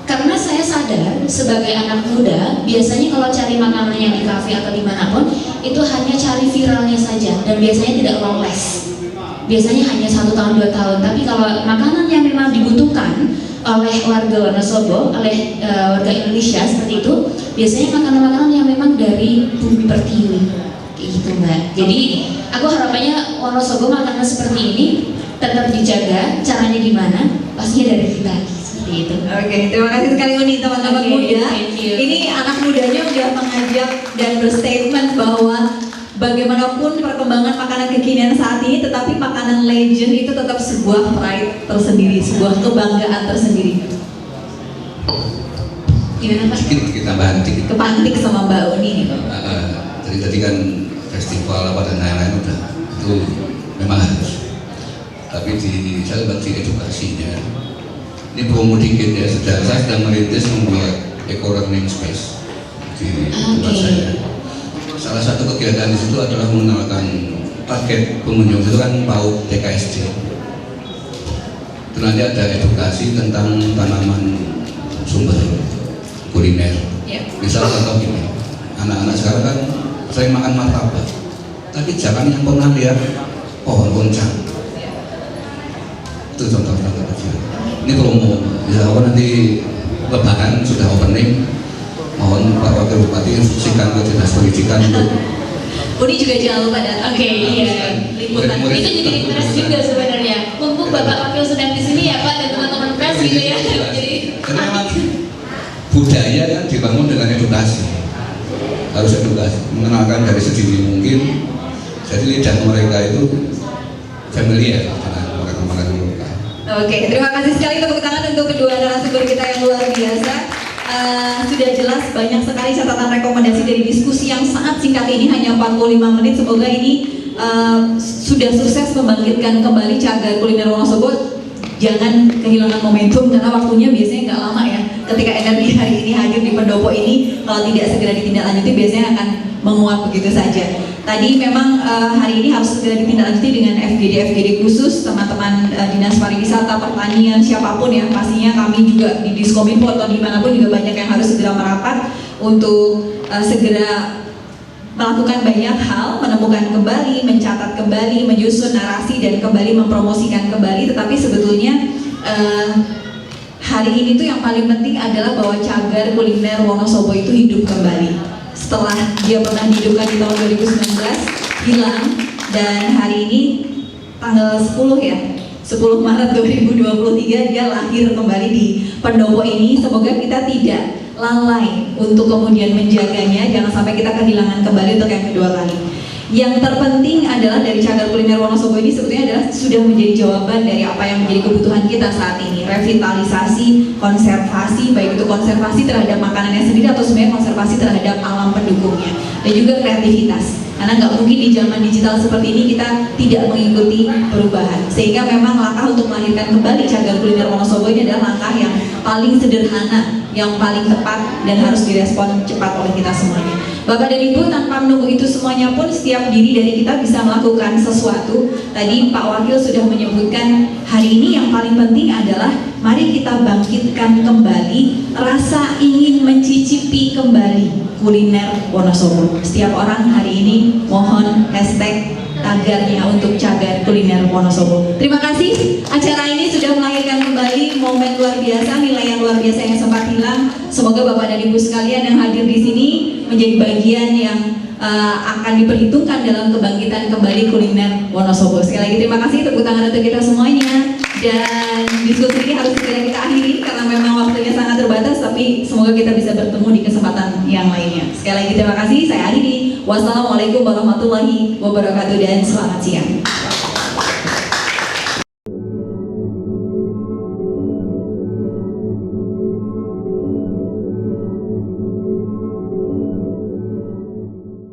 Karena saya sadar sebagai anak muda, biasanya kalau cari makanan yang di kafe atau dimanapun, itu hanya cari viralnya saja dan biasanya tidak long last. Biasanya hanya 1 tahun 2 tahun. Tapi kalau makanan yang memang dibutuhkan oleh warga Wonosobo, oleh warga Indonesia seperti itu, biasanya makanan-makanan yang memang dari bumi pertiwi, kayak gitu Mbak. Jadi aku harapannya Wonosobo makanan seperti ini tetap dijaga. Caranya gimana? Pastinya dari kita. Itu. Oke, terima kasih sekali Uni, teman-teman muda. Ini anak mudanya udah mengajak dan berstatement bahwa bagaimanapun perkembangan makanan kekinian saat ini, tetapi makanan legend itu tetap sebuah pride tersendiri, sebuah kebanggaan tersendiri. Gimana Pak? Kita banting. Kepantik sama Mbak Uni. Jadi tadi kan festival apa dan lain-lain udah itu memang harus. Tapi saya bantu edukasinya. Ini promo dikit ya, saya sedang merintis membuat eco-learning space di tempat saya. Salah satu kegiatan di situ adalah mengenalkan target pengunjung itu kan PAUD TKSD. Itu nanti ada edukasi tentang tanaman sumber kuliner. Misalnya contoh gini, anak-anak sekarang kan sering makan martabak, tapi jangan yang pernah lihat pohon goncang. Itu contoh-contoh kecil. Ini promo, bisa apa nanti Lebaran sudah opening, mohon Pak Wakil Bupati instruksikan ke Dinas Pendidikan untuk Uni juga jangan lupa datang. Oke, iya. Liputan. Itu jadi interest juga sebenarnya. Mumpung Bapak Wakil sedang di sini ya Pak dan teman-teman pers gitu ya. budaya kan dibangun dengan edukasi, harus edukasi, mengenalkan dari sedini mungkin. Jadi lidah mereka itu familiar dengan makanan-makanan lokal. Oke, terima kasih sekali tepuk tangan untuk kedua narasumber kita yang luar biasa. Sudah jelas banyak sekali catatan rekomendasi dari diskusi yang sangat singkat ini, hanya 45 menit. Semoga ini sudah sukses membangkitkan kembali cagar kuliner Wonosobo. Jangan kehilangan momentum karena waktunya biasanya nggak lama ya. Ketika energi hari ini hadir di pendopo ini, kalau tidak segera ditindaklanjuti biasanya akan menguap begitu saja. Tadi memang hari ini harus segera ditindaklanjuti dengan FGD khusus, teman-teman Dinas Pariwisata, Pertanian, siapapun ya, pastinya kami juga di Diskominfo atau dimanapun juga banyak yang harus segera merapat untuk segera melakukan banyak hal, menemukan kembali, mencatat kembali, menyusun narasi dan kembali mempromosikan kembali. Tetapi sebetulnya hari ini tuh yang paling penting adalah bahwa cagar kuliner Wonosobo itu hidup kembali. Setelah dia pernah dihidupkan di tahun 2019, hilang, dan hari ini tanggal 10 ya, 10 Maret 2023 dia lahir kembali di pendopo ini. Semoga kita tidak lalai untuk kemudian menjaganya, jangan sampai kita kehilangan kembali untuk yang kedua kali. Yang terpenting adalah dari cagar kuliner Wonosobo ini sebetulnya adalah sudah menjadi jawaban dari apa yang menjadi kebutuhan kita saat ini. Revitalisasi, konservasi, baik itu konservasi terhadap makanannya sendiri atau sebenarnya konservasi terhadap alam pendukungnya, dan juga kreativitas. Karena nggak mungkin di zaman digital seperti ini kita tidak mengikuti perubahan. Sehingga memang langkah untuk melahirkan kembali cagar kuliner Wonosobo ini adalah langkah yang paling sederhana, yang paling tepat, dan harus direspon cepat oleh kita semuanya. Bapak dan Ibu, tanpa menunggu itu semuanya pun setiap diri dari kita bisa melakukan sesuatu. Tadi Pak Wakil sudah menyebutkan hari ini yang paling penting adalah mari kita bangkitkan kembali rasa ingin mencicipi kembali kuliner Wonosobo. Setiap orang hari ini mohon hashtag tagarnya untuk cagar kuliner Wonosobo. Terima kasih, acara ini sudah melahirkan kembali momen luar biasa, nilai yang luar biasa yang sempat hilang. Semoga Bapak dan Ibu sekalian yang hadir di sini menjadi bagian yang akan diperhitungkan dalam kebangkitan kembali kuliner Wonosobo. Sekali lagi terima kasih, tepuk tangan untuk kita semuanya. Dan diskusi ini harus segera kita akhiri karena memang waktunya sangat terbatas, tapi semoga kita bisa bertemu di kesempatan yang lainnya. Sekali lagi terima kasih, saya akhiri. Wassalamualaikum warahmatullahi wabarakatuh dan selamat siang.